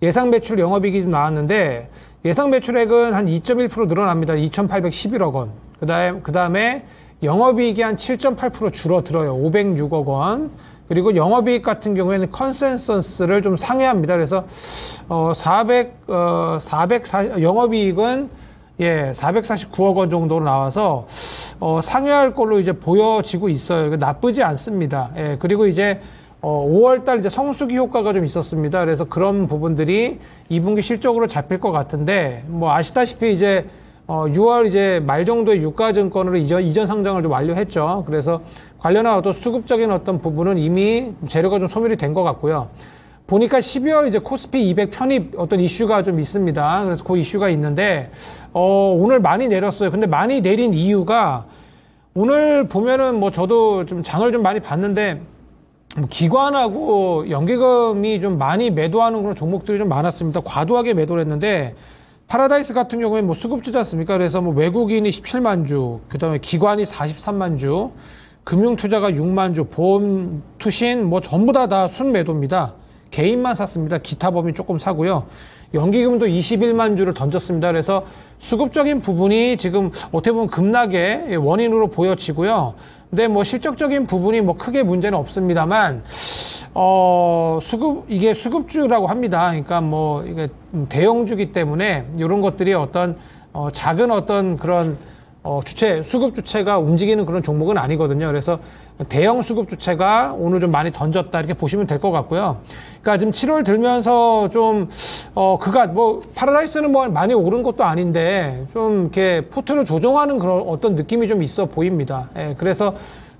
예상 매출 영업이익이 좀 나왔는데 예상 매출액은 한 2.1% 늘어납니다. 2,811억 원. 그다음에 영업이익이 한 7.8% 줄어들어요. 506억 원. 그리고 영업이익 같은 경우에는 컨센서스를 좀 상회합니다. 그래서 영업이익은 449억 원 정도로 나와서 상회할 걸로 이제 보여지고 있어요. 나쁘지 않습니다. 그리고 이제 5월달 이제 성수기 효과가 좀 있었습니다. 그래서 그런 부분들이 2분기 실적으로 잡힐 것 같은데 뭐 아시다시피 이제 6월 이제 말 정도에 유가증권으로 이전 상장을 좀 완료했죠. 그래서 관련한 어떤 수급적인 어떤 부분은 이미 재료가 좀 소멸이 된 것 같고요. 보니까 12월 이제 코스피 200 편입 어떤 이슈가 좀 있습니다. 그래서 그 이슈가 있는데, 오늘 많이 내렸어요. 근데 많이 내린 이유가 오늘 보면은 뭐 저도 좀 장을 좀 많이 봤는데, 기관하고 연기금이 좀 많이 매도하는 그런 종목들이 좀 많았습니다. 과도하게 매도를 했는데, 파라다이스 같은 경우에는 뭐 수급주지 않습니까? 그래서 뭐 외국인이 17만 주, 그 다음에 기관이 43만 주, 금융투자가 6만 주, 보험, 투신 뭐 전부 다 순매도입니다. 개인만 샀습니다. 기타 법인 조금 사고요. 연기금도 21만 주를 던졌습니다. 그래서 수급적인 부분이 지금 어떻게 보면 급락의 원인으로 보여지고요. 근데 뭐 실적적인 부분이 뭐 크게 문제는 없습니다만, 이게 수급주라고 합니다. 그러니까 뭐, 이게 대형주기 때문에 이런 것들이 어떤, 작은 어떤 그런, 주체, 수급 주체가 움직이는 그런 종목은 아니거든요. 그래서 대형 수급 주체가 오늘 좀 많이 던졌다 이렇게 보시면 될 것 같고요. 그러니까 지금 7월 들면서 좀 그가 뭐 파라다이스는 뭐 많이 오른 것도 아닌데 좀 이렇게 포트를 조정하는 그런 어떤 느낌이 좀 있어 보입니다. 예, 그래서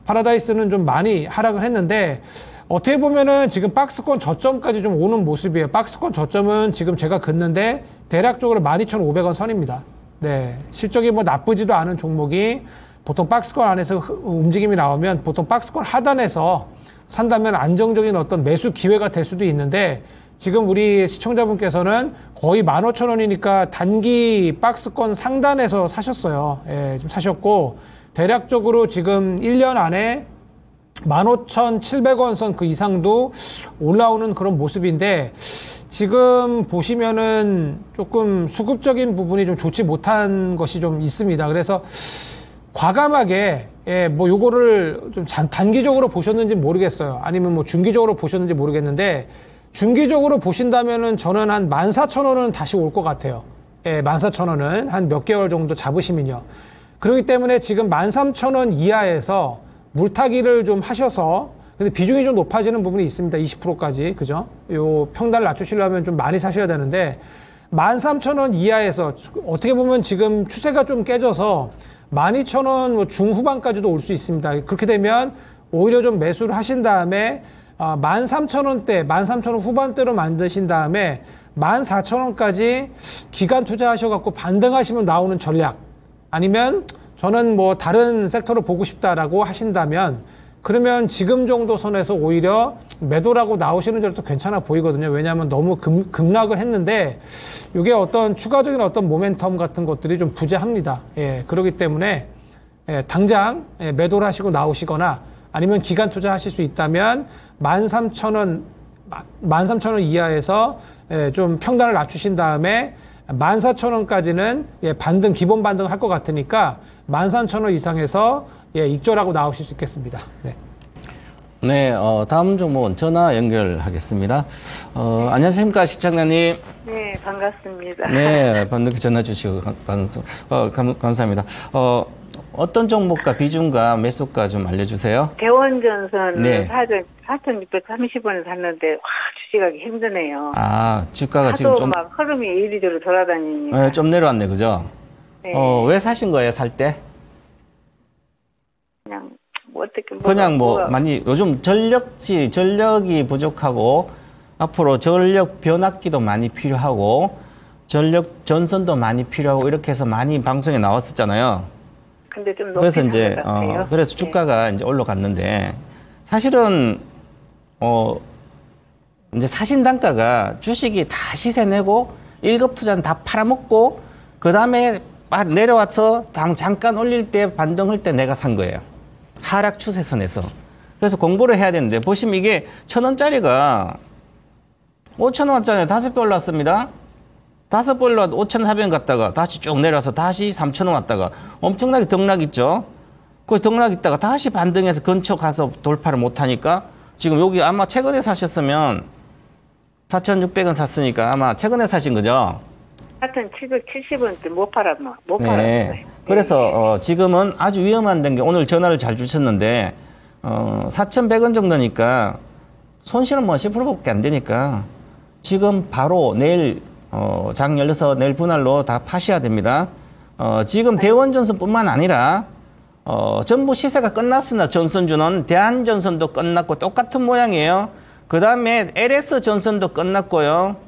파라다이스는 좀 많이 하락을 했는데 어떻게 보면은 지금 박스권 저점까지 좀 오는 모습이에요. 박스권 저점은 지금 제가 긋는데 대략적으로 12,500원 선입니다. 네, 실적이 뭐 나쁘지도 않은 종목이 보통 박스권 안에서 움직임이 나오면 보통 박스권 하단에서 산다면 안정적인 어떤 매수 기회가 될 수도 있는데 지금 우리 시청자분께서는 거의 15,000원이니까 단기 박스권 상단에서 사셨어요. 예, 좀 사셨고 대략적으로 지금 1년 안에 15,700원 선 그 이상도 올라오는 그런 모습인데 지금 보시면은 조금 수급적인 부분이 좀 좋지 못한 것이 좀 있습니다. 그래서 과감하게 뭐 요거를 좀 단기적으로 보셨는지 모르겠어요. 아니면 뭐 중기적으로 보셨는지 모르겠는데 중기적으로 보신다면은 저는 한 14,000원은 다시 올 것 같아요. 14,000원은 한 몇 개월 정도 잡으시면요. 그렇기 때문에 지금 13,000원 이하에서 물타기를 좀 하셔서 근데 비중이 좀 높아지는 부분이 있습니다. 20%까지. 그죠? 요 평단을 낮추시려면 좀 많이 사셔야 되는데 13,000원 이하에서 어떻게 보면 지금 추세가 좀 깨져서 12,000원 뭐 중후반까지도 올 수 있습니다. 그렇게 되면 오히려 좀 매수를 하신 다음에 13,000원대, 13,000원 후반대로 만드신 다음에 14,000원까지 기간 투자하셔갖고 반등하시면 나오는 전략 아니면 저는 뭐 다른 섹터를 보고 싶다라고 하신다면 그러면 지금 정도 선에서 오히려 매도라고 나오시는 절도 괜찮아 보이거든요. 왜냐하면 너무 급락을 했는데 이게 어떤 추가적인 어떤 모멘텀 같은 것들이 좀 부재합니다. 예, 그렇기 때문에 당장 매도를 하시고 나오시거나 아니면 기간 투자하실 수 있다면 13,000원 이하에서 좀 평단을 낮추신 다음에 14,000원까지는 반등, 기본 반등을 할 것 같으니까 13,000원 이상에서 익절하고 나오실 수 있겠습니다. 네. 네, 다음 종목은 전화 연결하겠습니다. 안녕하십니까, 시청자님. 네, 반갑습니다. 네, 반갑게 전화 주시고 감사합니다. 어떤 종목과 비중과 매수가 좀 알려주세요. 대원전선 네. 4,630원에 샀는데 와 주식하기 힘드네요. 아, 주가가 지금 하도 좀, 막 흐름이 이리저리 돌아다니니까. 네, 좀 내려왔네, 그죠? 네. 왜 사신 거예요, 살 때? 그냥 뭐 어떻게 그냥 많이 요즘 전력이 부족하고 앞으로 전력 변압기도 많이 필요하고 전력 전선도 많이 필요하고 이렇게 해서 많이 방송에 나왔었잖아요. 근데 좀 높이 그래서 산 이제 것 같아요. 그래서 주가가 이제 올라갔는데 사실은 이제 사신 단가가 주식이 다 시세 내고 1급 투자는 다 팔아먹고 그다음에 내려와서 잠깐 올릴 때 반등할 때 내가 산 거예요. 하락 추세선에서. 그래서 공부를 해야 되는데 보시면 이게 1,000원짜리가 5,000원짜리 5배 올랐습니다. 5배 올라 5,400원 갔다가 다시 쭉 내려서 다시 3,000원 왔다가 엄청나게 등락 있죠. 그 등락 있다가 다시 반등해서 근처 가서 돌파를 못하니까 지금 여기 아마 최근에 사셨으면 4,600원 샀으니까 아마 최근에 사신 거죠. 4,770원대 못 팔았어요. 네. 그래서 지금은 아주 위험한 게 오늘 전화를 잘 주셨는데 4,100원 정도니까 손실은 뭐 10%밖에 안 되니까 지금 바로 내일 장 열려서 내일 분할로 다 파셔야 됩니다. 지금 대원전선뿐만 아니라 전부 시세가 끝났습니다. 전선주는 대한전선도 끝났고 똑같은 모양이에요. 그 다음에 LS 전선도 끝났고요.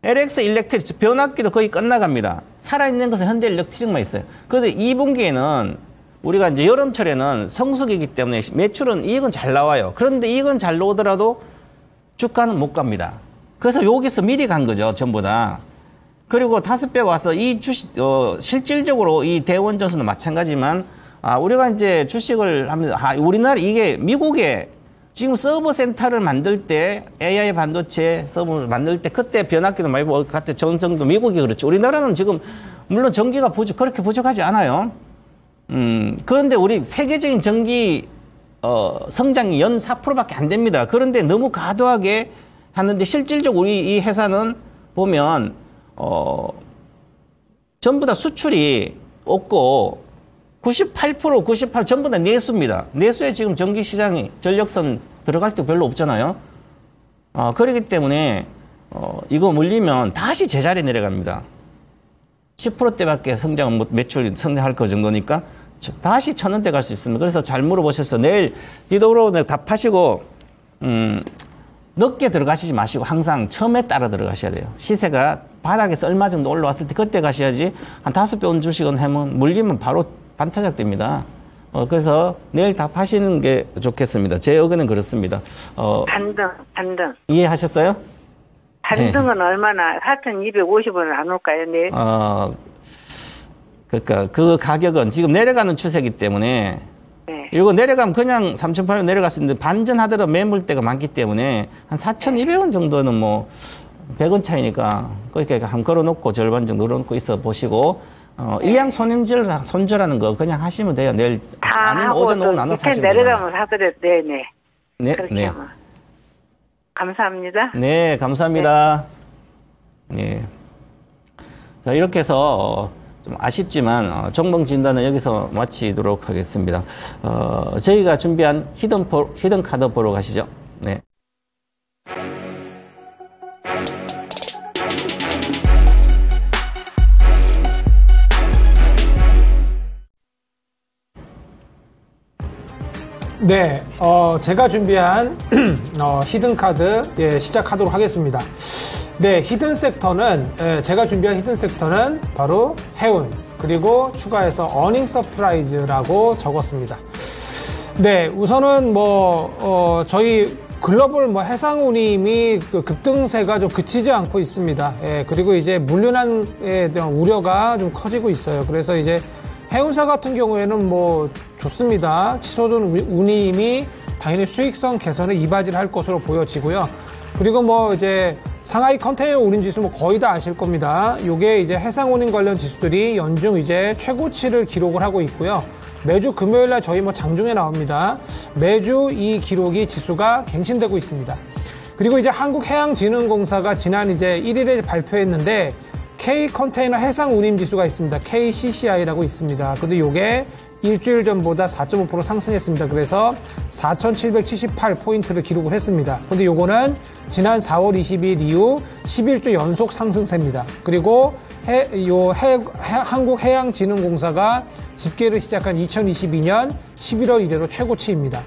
LX 일렉트릭 변압기도 거의 끝나갑니다. 살아있는 것은 현대 일렉트릭만 있어요. 그런데 2분기에는 우리가 이제 여름철에는 성수기이기 때문에 매출은 이익은 잘 나와요. 그런데 이익은 잘 나오더라도 주가는 못 갑니다. 그래서 여기서 미리 간 거죠, 전부 다. 그리고 5배가 와서 이 주식, 실질적으로 이 대원전선도 마찬가지지만, 우리가 이제 주식을 하면, 우리나라 이게 미국에 지금 서버 센터를 만들 때 AI 반도체 서버를 만들 때 그때 변압기도 많이 같은 전성도 미국이 그렇죠. 우리나라는 지금 물론 전기가 그렇게 부족하지 않아요. 그런데 우리 세계적인 전기 성장이 연 4%밖에 안 됩니다. 그런데 너무 과도하게 하는데 실질적으로 우리 이 회사는 보면 전부 다 수출이 없고 98% 전부 다 내수입니다. 내수에 지금 전기 시장이 전력선 들어갈 때 별로 없잖아요. 그렇기 때문에 이거 물리면 다시 제자리에 내려갑니다. 10%대밖에 성장은 매출 성장할 거 정도니까 다시 1,000원대 갈 수 있습니다. 그래서 잘 물어보셔서 내일 디도로 답하시고 늦게 들어가시지 마시고 항상 처음에 따라 들어가셔야 돼요. 시세가 바닥에서 얼마 정도 올라왔을 때 그때 가셔야지 한 5배 온 주식은 하면 물리면 바로 반타작 됩니다. 그래서 내일 답하시는 게 좋겠습니다. 제 의견은 그렇습니다. 반등. 이해하셨어요? 반등은 얼마나 4,250원을 안 올까요, 내일? 그러니까 그 가격은 지금 내려가는 추세이기 때문에 네. 이거 내려가면 그냥 3,800원 내려갈 수 있는데 반전하더라도 매물대가 많기 때문에 한 4,200원 정도는 뭐 100원 차이니까 그렇게 한 걸어놓고 절반 정도 넣어놓고 있어 보시고 일양 손절하는 거 그냥 하시면 돼요. 내일 아니면 오전 오후 나눠 사시면 되잖아요. 내려가면 하더라도 네네. 네, 그렇게 네. 하면. 감사합니다. 네, 감사합니다. 네. 자, 이렇게 해서 좀 아쉽지만 종목 진단은 여기서 마치도록 하겠습니다. 저희가 준비한 히든 카드 보러 가시죠. 네. 네, 제가 준비한 히든 카드 시작하도록 하겠습니다. 네, 히든 섹터는 제가 준비한 히든 섹터는 바로 해운 그리고 추가해서 어닝 서프라이즈라고 적었습니다. 네, 우선은 저희 글로벌 해상운임이 그 급등세가 좀 그치지 않고 있습니다. 그리고 이제 물류난에 대한 우려가 좀 커지고 있어요. 그래서 이제 해운사 같은 경우에는 좋습니다. 치솟은 운임이 당연히 수익성 개선에 이바지를 할 것으로 보여지고요. 그리고 이제 상하이 컨테이너 운임 지수 거의 다 아실 겁니다. 요게 이제 해상 운임 관련 지수들이 연중 이제 최고치를 기록을 하고 있고요. 매주 금요일날 저희 장중에 나옵니다. 매주 이 기록이 지수가 갱신되고 있습니다. 그리고 이제 한국해양진흥공사가 지난 이제 1일에 발표했는데 K 컨테이너 해상 운임 지수가 있습니다. KCCI라고 있습니다. 근데 요게 일주일 전보다 4.5% 상승했습니다. 그래서 4,778포인트를 기록을 했습니다. 근데 요거는 지난 4월 20일 이후 11주 연속 상승세입니다. 그리고 한국해양진흥공사가 집계를 시작한 2022년 11월 이래로 최고치입니다.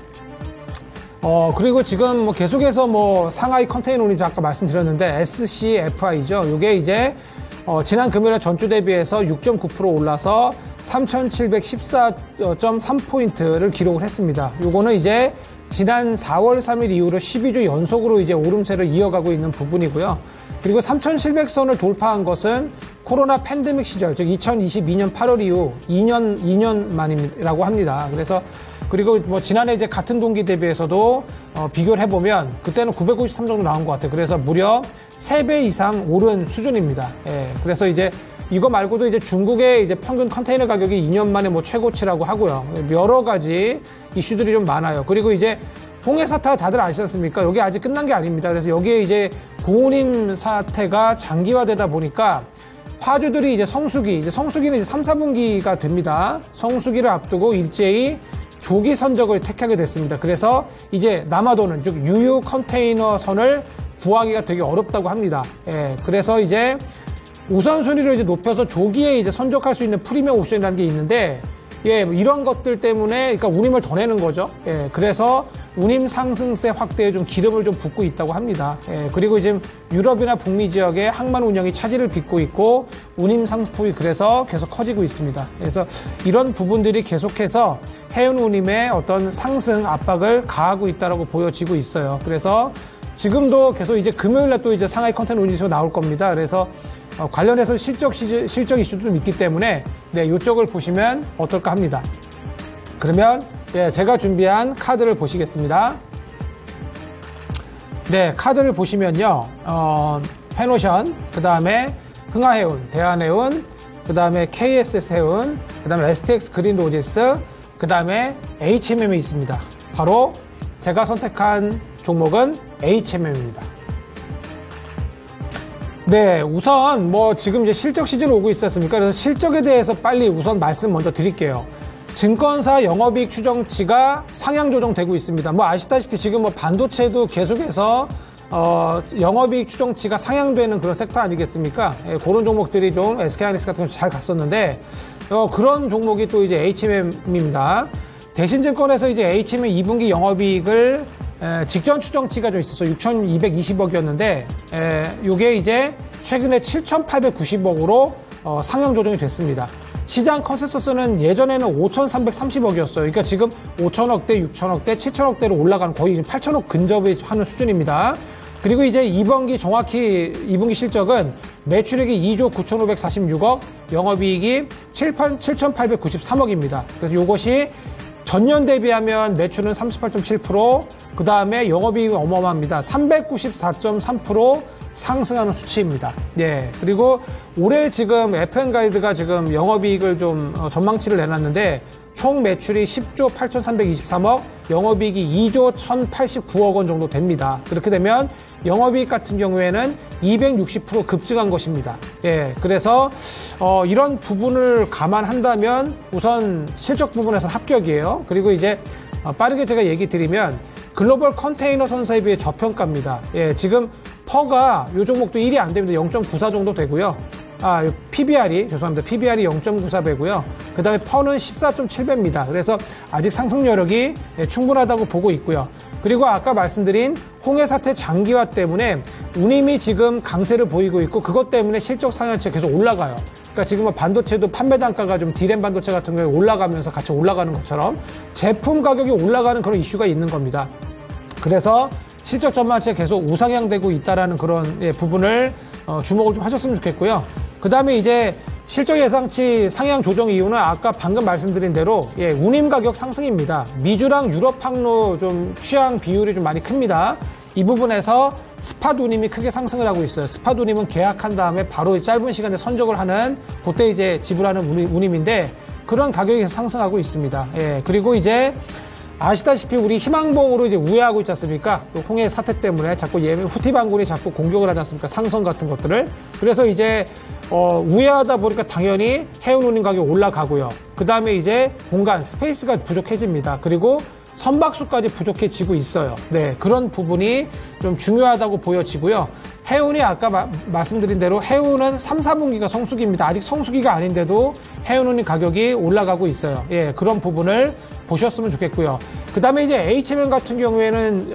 그리고 지금 계속해서 상하이 컨테이너 운임 아까 말씀드렸는데 SCFI죠. 요게 이제 지난 금요일에 전주 대비해서 6.9% 올라서 3,714.3포인트를 기록을 했습니다. 요거는 이제 지난 4월 3일 이후로 12주 연속으로 이제 오름세를 이어가고 있는 부분이고요. 그리고 3,700선을 돌파한 것은 코로나 팬데믹 시절, 즉 2022년 8월 이후 2년 만이라고 합니다. 그리고 지난해 이제 같은 동기 대비해서도 비교를 해보면 그때는 993 정도 나온 것 같아요. 그래서 무려 3배 이상 오른 수준입니다. 그래서 이제 이거 말고도 이제 중국의 이제 평균 컨테이너 가격이 2년 만에 최고치라고 하고요. 여러 가지 이슈들이 좀 많아요. 그리고 이제 홍해 사태가 다들 아시지 않습니까? 여기 아직 끝난 게 아닙니다. 그래서 여기에 이제 고운임 사태가 장기화되다 보니까 화주들이 이제 성수기는 이제 3, 4분기가 됩니다. 성수기를 앞두고 일제히 조기 선적을 택하게 됐습니다. 그래서 이제 남아도는 즉 유유 컨테이너 선을 구하기가 되게 어렵다고 합니다. 그래서 이제 우선순위를 이제 높여서 조기에 이제 선적할 수 있는 프리미엄 옵션이라는 게 있는데 이런 것들 때문에 그러니까 운임을 더 내는 거죠. 그래서 운임 상승세 확대에 좀 기름을 좀 붓고 있다고 합니다. 그리고 지금 유럽이나 북미 지역의 항만 운영이 차질을 빚고 있고 운임 상승폭이 그래서 계속 커지고 있습니다. 그래서 이런 부분들이 계속해서 해운 운임의 어떤 상승 압박을 가하고 있다라고 보여지고 있어요. 그래서 지금도 계속 이제 금요일날 또 이제 상하이 컨테이너 운임 지수가 나올 겁니다. 그래서 관련해서 실적 이슈도 좀 있기 때문에 이쪽을 보시면 어떨까 합니다. 그러면 제가 준비한 카드를 보시겠습니다. 카드를 보시면요. 페노션, 그 다음에 흥하해운, 대한해운, 그 다음에 KSS해운, 그 다음에 STX 그린로지스, 그 다음에 HMM이 있습니다. 바로 제가 선택한 종목은 HMM입니다. 네, 우선 뭐 지금 이제 실적 시즌 오고 있지 않습니까? 그래서 실적에 대해서 빨리 우선 말씀 먼저 드릴게요. 증권사 영업이익 추정치가 상향 조정되고 있습니다. 뭐 아시다시피 지금 뭐 반도체도 계속해서 영업이익 추정치가 상향되는 그런 섹터 아니겠습니까? 예, 그런 종목들이 좀 SK하이닉스 같은 거 잘 갔었는데 그런 종목이 또 이제 HMM입니다. 대신증권에서 이제 HMM 2분기 영업이익을 직전 추정치가 좀 있어서 6,220억이었는데 요게 이제 최근에 7,890억으로 상향 조정이 됐습니다. 시장 컨센서스는 예전에는 5,330억이었어요. 그러니까 지금 5천억대, 6천억대, 7천억대로 올라가는 거의 지금 8천억 근접에 하는 수준입니다. 그리고 이제 2분기 정확히 2분기 실적은 매출액이 2조 9,546억, 영업이익이 7,893억입니다. 그래서 이것이 전년 대비하면 매출은 38.7%, 그 다음에 영업이익이 어마어마합니다. 394.3% 상승하는 수치입니다. 예. 그리고 올해 지금 FM 가이드가 지금 영업이익을 좀 전망치를 내놨는데 총 매출이 10조 8,323억, 영업이익이 2조 1,089억 원 정도 됩니다. 그렇게 되면 영업이익 같은 경우에는 260% 급증한 것입니다. 예. 그래서 이런 부분을 감안한다면 우선 실적 부분에서는 합격이에요. 그리고 이제 빠르게 제가 얘기 드리면 글로벌 컨테이너 선사에 비해 저평가입니다. 예, 지금 퍼가 요 종목도 1이 안 됩니다. 0.94 정도 되고요. PBR이, 죄송합니다. PBR이 0.94배고요. 그 다음에 퍼는 14.7배입니다. 그래서 아직 상승 여력이 충분하다고 보고 있고요. 그리고 아까 말씀드린 홍해 사태 장기화 때문에 운임이 지금 강세를 보이고 있고 그것 때문에 실적 상향치가 계속 올라가요. 그러니까 지금 뭐 반도체도 판매 단가가 좀 디램 반도체 같은 경우에 올라가면서 같이 올라가는 것처럼 제품 가격이 올라가는 그런 이슈가 있는 겁니다. 그래서 실적 전망치가 계속 우상향되고 있다라는 그런 부분을 주목을 좀 하셨으면 좋겠고요. 그 다음에 이제 실적 예상치 상향 조정 이유는 아까 방금 말씀드린 대로 운임 가격 상승입니다. 미주랑 유럽 항로 좀 취향 비율이 좀 많이 큽니다. 이 부분에서 스팟 운임이 크게 상승을 하고 있어요. 스팟 운임은 계약한 다음에 바로 짧은 시간에 선적을 하는 그때 이제 지불하는 운임인데 그런 가격이 상승하고 있습니다. 예, 그리고 이제 아시다시피 우리 희망봉으로 이제 우회하고 있지 않습니까? 홍해 사태 때문에 자꾸 후티 반군이 자꾸 공격을 하지 않습니까? 상선 같은 것들을. 그래서 이제 우회하다 보니까 당연히 해운 운임 가격이 올라가고요. 그 다음에 이제 공간, 스페이스가 부족해집니다. 그리고 선박수까지 부족해지고 있어요. 네, 그런 부분이 좀 중요하다고 보여지고요. 해운이 아까 말씀드린 대로 해운은 3, 4분기가 성수기입니다. 아직 성수기가 아닌데도 해운운임 가격이 올라가고 있어요. 예, 그런 부분을 보셨으면 좋겠고요. 그 다음에 이제 HMM 같은 경우에는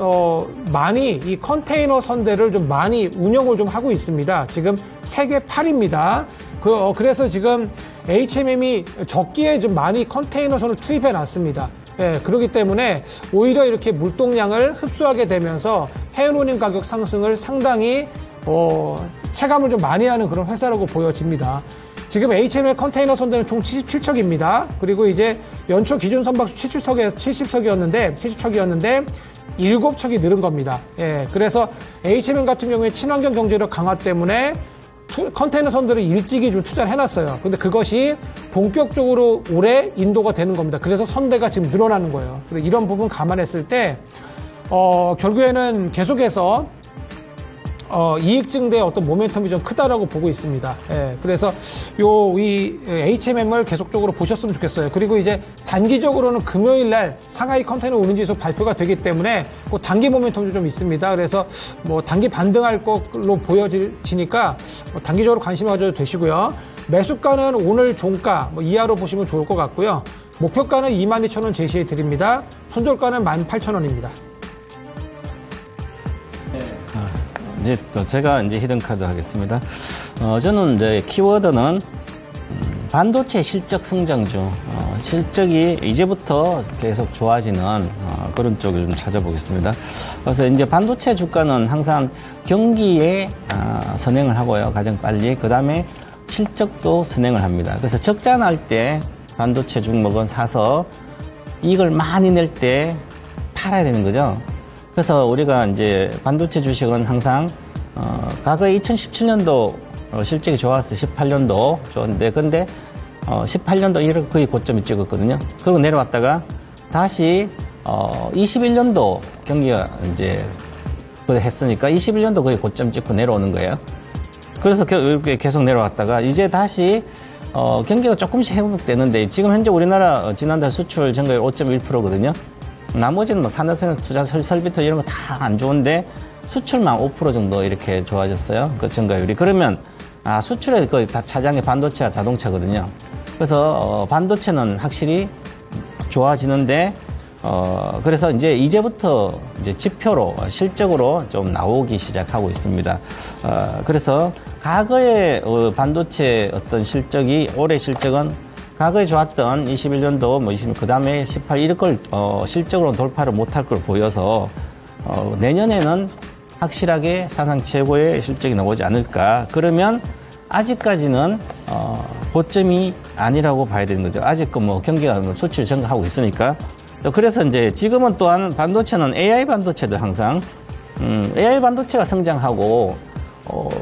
많이 이 컨테이너 선대를 좀 많이 운영을 좀 하고 있습니다. 지금 세계 8입니다. 그래서 지금 HMM이 적기에 좀 많이 컨테이너선을 투입해 놨습니다. 예, 그렇기 때문에 오히려 이렇게 물동량을 흡수하게 되면서 해운운임 가격 상승을 상당히 체감을 좀 많이 하는 그런 회사라고 보여집니다. 지금 HMM 컨테이너 선대는 총 77척입니다. 그리고 이제 연초 기준 선박수 70척이었는데 7척이 늘은 겁니다. 예, 그래서 HMM 같은 경우에 친환경 경제력 강화 때문에 컨테이너 선들을 일찍이 좀 투자를 해놨어요. 근데 그것이 본격적으로 올해 인도가 되는 겁니다. 그래서 선대가 지금 늘어나는 거예요. 그래서 이런 부분 감안했을 때, 결국에는 계속해서, 이익 증대의 어떤 모멘텀이 좀 크다라고 보고 있습니다. 예, 그래서 이 HMM을 계속적으로 보셨으면 좋겠어요. 그리고 이제 단기적으로는 금요일 날 상하이 컨테이너 운임 지수 발표가 되기 때문에 그 단기 모멘텀도 좀 있습니다. 그래서 뭐 단기 반등할 걸로 보여지니까 단기적으로 관심 가져도 되시고요. 매수가는 오늘 종가 이하로 보시면 좋을 것 같고요. 목표가는 22,000원 제시해 드립니다. 손절가는 18,000원입니다. 이제 또 제가 이제 히든카드 하겠습니다. 저는 이제 키워드는 반도체 실적 성장주, 실적이 이제부터 계속 좋아지는 그런 쪽을 좀 찾아보겠습니다. 그래서 이제 반도체 주가는 항상 경기에 선행을 하고요, 가장 빨리. 그 다음에 실적도 선행을 합니다. 그래서 적자 날 때 반도체 종목은 사서 이익을 많이 낼 때 팔아야 되는 거죠. 그래서 우리가 이제 반도체 주식은 항상 과거에 2017년도 실적이 좋았어요. 18년도 좋았는데 근데 18년도 이렇게 거의 고점이 찍었거든요. 그리고 내려왔다가 다시 21년도 경기가 이제 했으니까 21년도 거의 고점 찍고 내려오는 거예요. 그래서 이렇게 계속 내려왔다가 이제 다시 경기가 조금씩 회복되는데 지금 현재 우리나라 지난달 수출 증가율 5.1%거든요. 나머지는 뭐 산업생 투자 설비투 이런 거 다 안 좋은데 수출만 5% 정도 이렇게 좋아졌어요. 그 증가율이. 그러면 수출에 거의 다 차지한 게 반도체와 자동차거든요. 그래서 반도체는 확실히 좋아지는데 그래서 이제부터 지표로 실적으로 좀 나오기 시작하고 있습니다. 그래서 과거의 반도체 어떤 실적이 올해 실적은 과거에 좋았던 21년도 그 다음에 18 이런 걸 실적으로 돌파를 못할 걸 보여서 내년에는 확실하게 사상 최고의 실적이 나오지 않을까. 그러면 아직까지는 고점이 아니라고 봐야 되는 거죠. 아직 경기가 수출 증가하고 있으니까. 그래서 지금은 또한 반도체는 AI 반도체도 항상 AI 반도체가 성장하고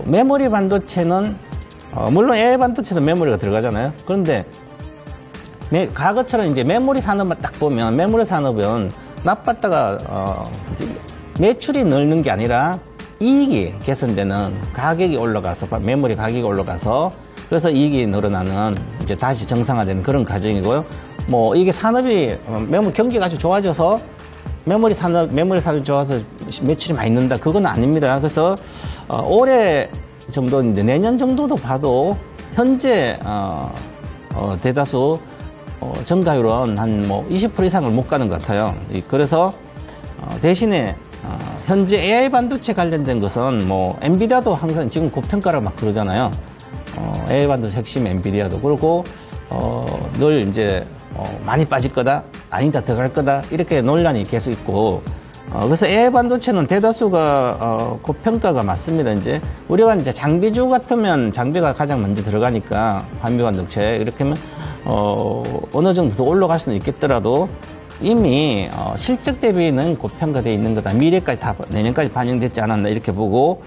메모리 반도체는 물론 AI 반도체도 메모리가 들어가잖아요. 그런데 과거처럼 메모리 산업만 딱 보면 메모리 산업은 나빴다가 매출이 늘는 게 아니라 이익이 개선되는 가격이 올라가서 메모리 가격이 올라가서 그래서 이익이 늘어나는 다시 정상화되는 그런 과정이고요. 이게 산업이 경기가 아주 좋아져서 메모리 산업이 좋아서 매출이 많이 는다. 그건 아닙니다. 그래서 올해 정도 내년 정도도 봐도 현재 대다수 증가율은 한 20% 이상을 못 가는 것 같아요. 그래서 대신에 현재 AI 반도체 관련된 것은 엔비디아도 항상 지금 고평가를 막 그러잖아요. AI 반도체 핵심 엔비디아도 그렇고 늘 많이 빠질 거다, 아니다 들어갈 거다 이렇게 논란이 계속 있고 그래서 AI 반도체는 대다수가 고평가가 맞습니다. 우리가 장비주 같으면 장비가 가장 먼저 들어가니까 한미 반도체 이렇게 하면 어느 정도 더 올라갈 수는 있겠더라도 이미 실적 대비는 고평가되어 있는 거다. 미래까지 다 내년까지 반영됐지 않았나 이렇게 보고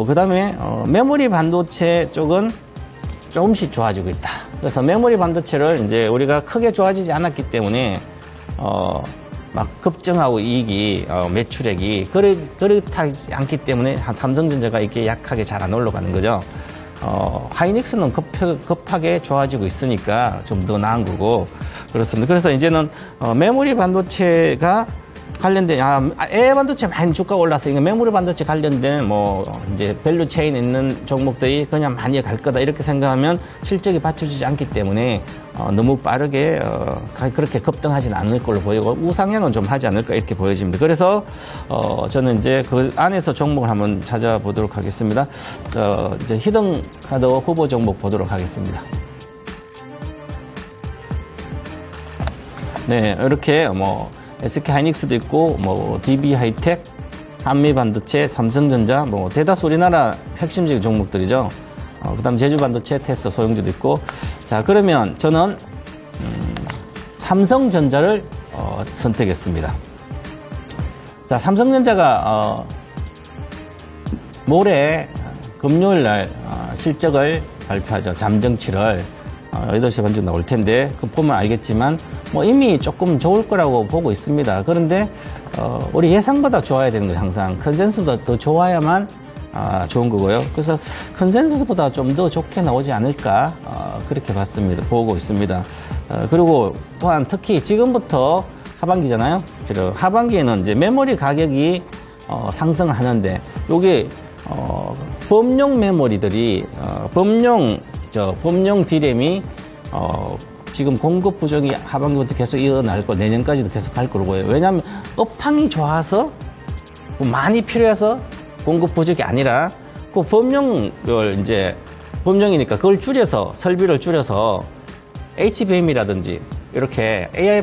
그다음에 메모리 반도체 쪽은 조금씩 좋아지고 있다. 그래서 메모리 반도체를 우리가 크게 좋아지지 않았기 때문에 막 급증하고 이익이 매출액이 그렇지 않기 때문에 한 삼성전자가 이렇게 약하게 잘 안 올라가는 거죠. 하이닉스는 급하게 좋아지고 있으니까 좀 더 나은 거고 그렇습니다. 그래서 이제는 메모리 반도체가 관련된 AI 반도체 많이 주가가 올라서 이거 메모리 반도체 관련된 밸류 체인에 있는 종목들이 그냥 많이 갈 거다 이렇게 생각하면 실적이 받쳐주지 않기 때문에 너무 빠르게 그렇게 급등하지는 않을 걸로 보이고 우상향은 좀 하지 않을까 이렇게 보여집니다. 그래서 저는 그 안에서 종목을 한번 찾아보도록 하겠습니다. 히든카드 후보 종목 보도록 하겠습니다. 네, 이렇게 SK 하이닉스도 있고, DB 하이텍, 한미 반도체, 삼성전자, 대다수 우리나라 핵심적인 종목들이죠. 그 다음 제주 반도체, 테스트, 소형주도 있고. 자, 그러면 저는, 삼성전자를, 선택했습니다. 자, 삼성전자가, 모레, 금요일 날, 실적을 발표하죠. 잠정 7월. 8시 반쯤 나올 텐데, 보면 알겠지만, 이미 조금 좋을 거라고 보고 있습니다. 그런데, 우리 예상보다 좋아야 되는 거예요, 항상. 컨센서스보다 더 좋아야만, 좋은 거고요. 그래서 컨센서스보다 좀 더 좋게 나오지 않을까, 그렇게 보고 있습니다. 그리고 또한 특히 지금부터 하반기잖아요. 하반기에는 메모리 가격이, 상승을 하는데, 요게, 범용 메모리들이, 범용 D램이 지금 공급 부족이 하반기부터 계속 이어날 거, 내년까지도 계속 갈 거로 보여요. 왜냐하면 업황이 좋아서 많이 필요해서 공급 부족이 아니라 그 범용을 범용이니까 그걸 줄여서 설비를 줄여서 HBM이라든지 이렇게 AI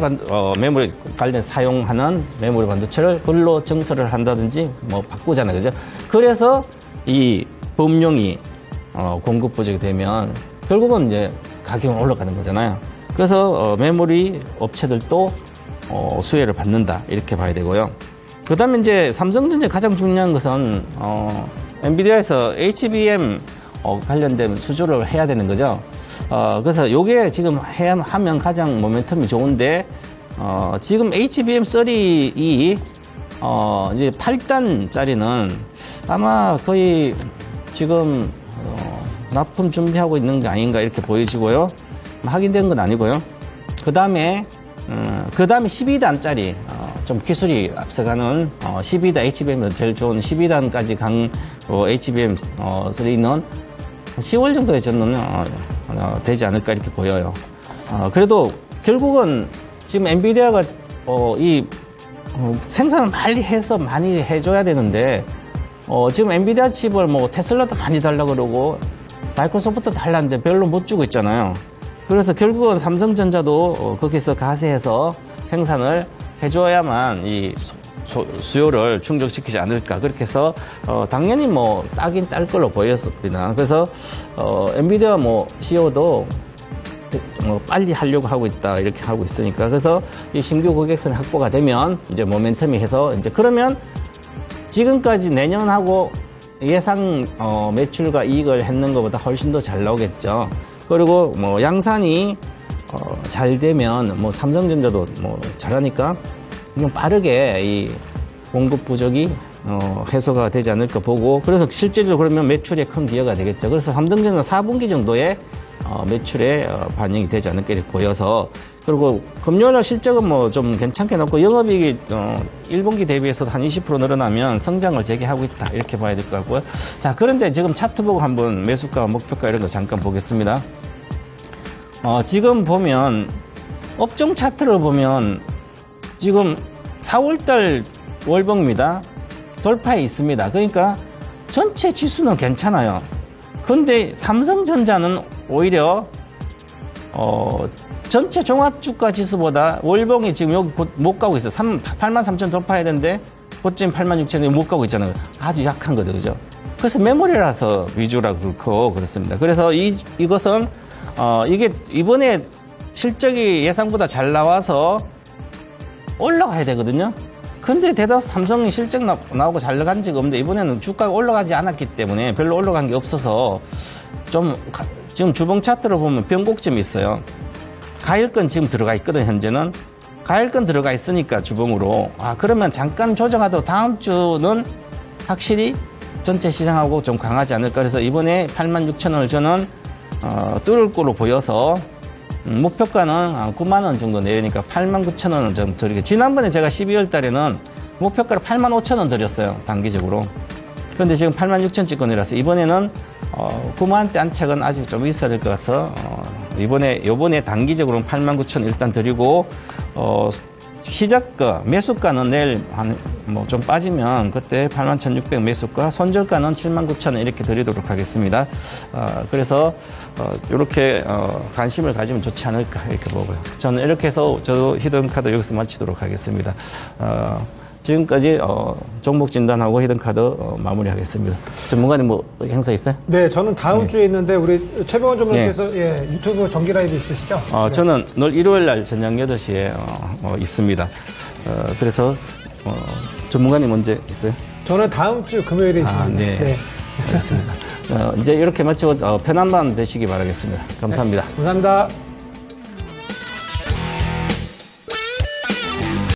메모리 관련 사용하는 메모리 반도체를 그걸로 증설을 한다든지 바꾸잖아요, 그죠? 그래서 이 범용이 공급 부족이 되면 결국은 가격은 올라가는 거잖아요. 그래서 메모리 업체들도 수혜를 받는다 이렇게 봐야 되고요. 그다음에 삼성전자 가장 중요한 것은 엔비디아에서 HBM 관련된 수주를 해야 되는 거죠. 그래서 요게 지금 하면 가장 모멘텀이 좋은데 지금 HBM3E 이제 8단짜리는 아마 거의 지금 납품 준비하고 있는 게 아닌가 이렇게 보여지고요. 확인된 건 아니고요. 그 다음에 12단짜리 좀 기술이 앞서가는 12단 HBM 제일 좋은 12단까지 간 HBM3는 10월 정도에 저는 되지 않을까 이렇게 보여요. 그래도 결국은 지금 엔비디아가 생산을 빨리 해서 많이 해줘야 되는데 지금 엔비디아 칩을 뭐 테슬라도 많이 달라 그러고 마이크로소프트도 달라는데 별로 못 주고 있잖아요. 그래서 결국은 삼성전자도 거기서 가세해서 생산을 해줘야만 이 수요를 충족시키지 않을까. 그렇게 해서 당연히 뭐 따긴 딸 걸로 보였습니다. 그래서 엔비디아 뭐 CEO도 빨리 하려고 하고 있다 이렇게 하고 있으니까 그래서 이 신규 고객선 확보가 되면 이제 모멘텀이 해서 이제 그러면 지금까지 내년하고 예상 매출과 이익을 했는 것보다 훨씬 더 잘 나오겠죠. 그리고 뭐 양산이 잘 되면 뭐 삼성전자도 뭐 잘하니까 그냥 빠르게 이 공급 부족이 해소가 되지 않을까 보고 그래서 실제로 그러면 매출에 큰 기여가 되겠죠. 그래서 삼성전자 4분기 정도에 매출에 반영이 되지 않을까 이렇게 보여서 그리고 금요일날 실적은 뭐 좀 괜찮게 나왔고 영업이익이 1분기 대비해서 한 20% 늘어나면 성장을 재개하고 있다 이렇게 봐야 될 것 같고요. 자 그런데 지금 차트 보고 한번 매수가 목표가 이런 거 잠깐 보겠습니다. 지금 보면 업종 차트를 보면 지금 4월달 월봉입니다. 돌파에 있습니다. 그러니까 전체 지수는 괜찮아요. 근데 삼성전자는 오히려 전체 종합주가 지수보다 월봉이 지금 여기 곧 못 가고 있어요. 83,000 돌파해야 되는데 고점 86,000이 못 가고 있잖아요. 아주 약한 거죠, 그죠? 그래서 메모리라서 위주라 그렇고 그렇습니다. 그래서 이것은 이게 이번에 실적이 예상보다 잘 나와서 올라가야 되거든요. 근데 대다수 삼성이 실적 나오고 잘 나간 적이 없는데 이번에는 주가가 올라가지 않았기 때문에 별로 올라간 게 없어서 좀 지금 주봉 차트를 보면 변곡점이 있어요. 가일권 지금 들어가 있거든 현재는. 가일권 들어가 있으니까 주봉으로 그러면 잠깐 조정하도 다음 주는 확실히 전체 시장하고 좀 강하지 않을까. 그래서 이번에 86,000원을 저는 뚫을 거로 보여서 목표가는 9만 원 정도 내니까 89,000원을 좀 드리게. 지난번에 제가 12월 달에는 목표가를 85,000원 드렸어요. 단기적으로. 그런데 지금 86,000 찍고 내려서 이번에는 9만 원대 안착은 아직 좀 있어야 될 것 같아서 요번에 단기적으로는 89,000 일단 드리고 시작가 매수가는 내일 좀 빠지면 그때 81,600 매수가 손절가는 79,000원 이렇게 드리도록 하겠습니다. 그래서 이렇게 관심을 가지면 좋지 않을까 이렇게 보고요. 저는 이렇게 해서 저도 히든카드 여기서 마치도록 하겠습니다. 지금까지 종목 진단하고 히든카드 마무리하겠습니다. 전문가님 뭐 행사 있어요? 네, 저는 다음 주에 있는데 우리 최병원 전문가께서 유튜브 정기 라이브 있으시죠? 저는 늘 일요일 날 저녁 8시에 있습니다. 그래서 전문가님 언제 있어요? 저는 다음 주 금요일에 있습니다. 네. 알겠습니다. 이제 이렇게 마치고 편한 밤 되시기 바라겠습니다. 감사합니다. 감사합니다.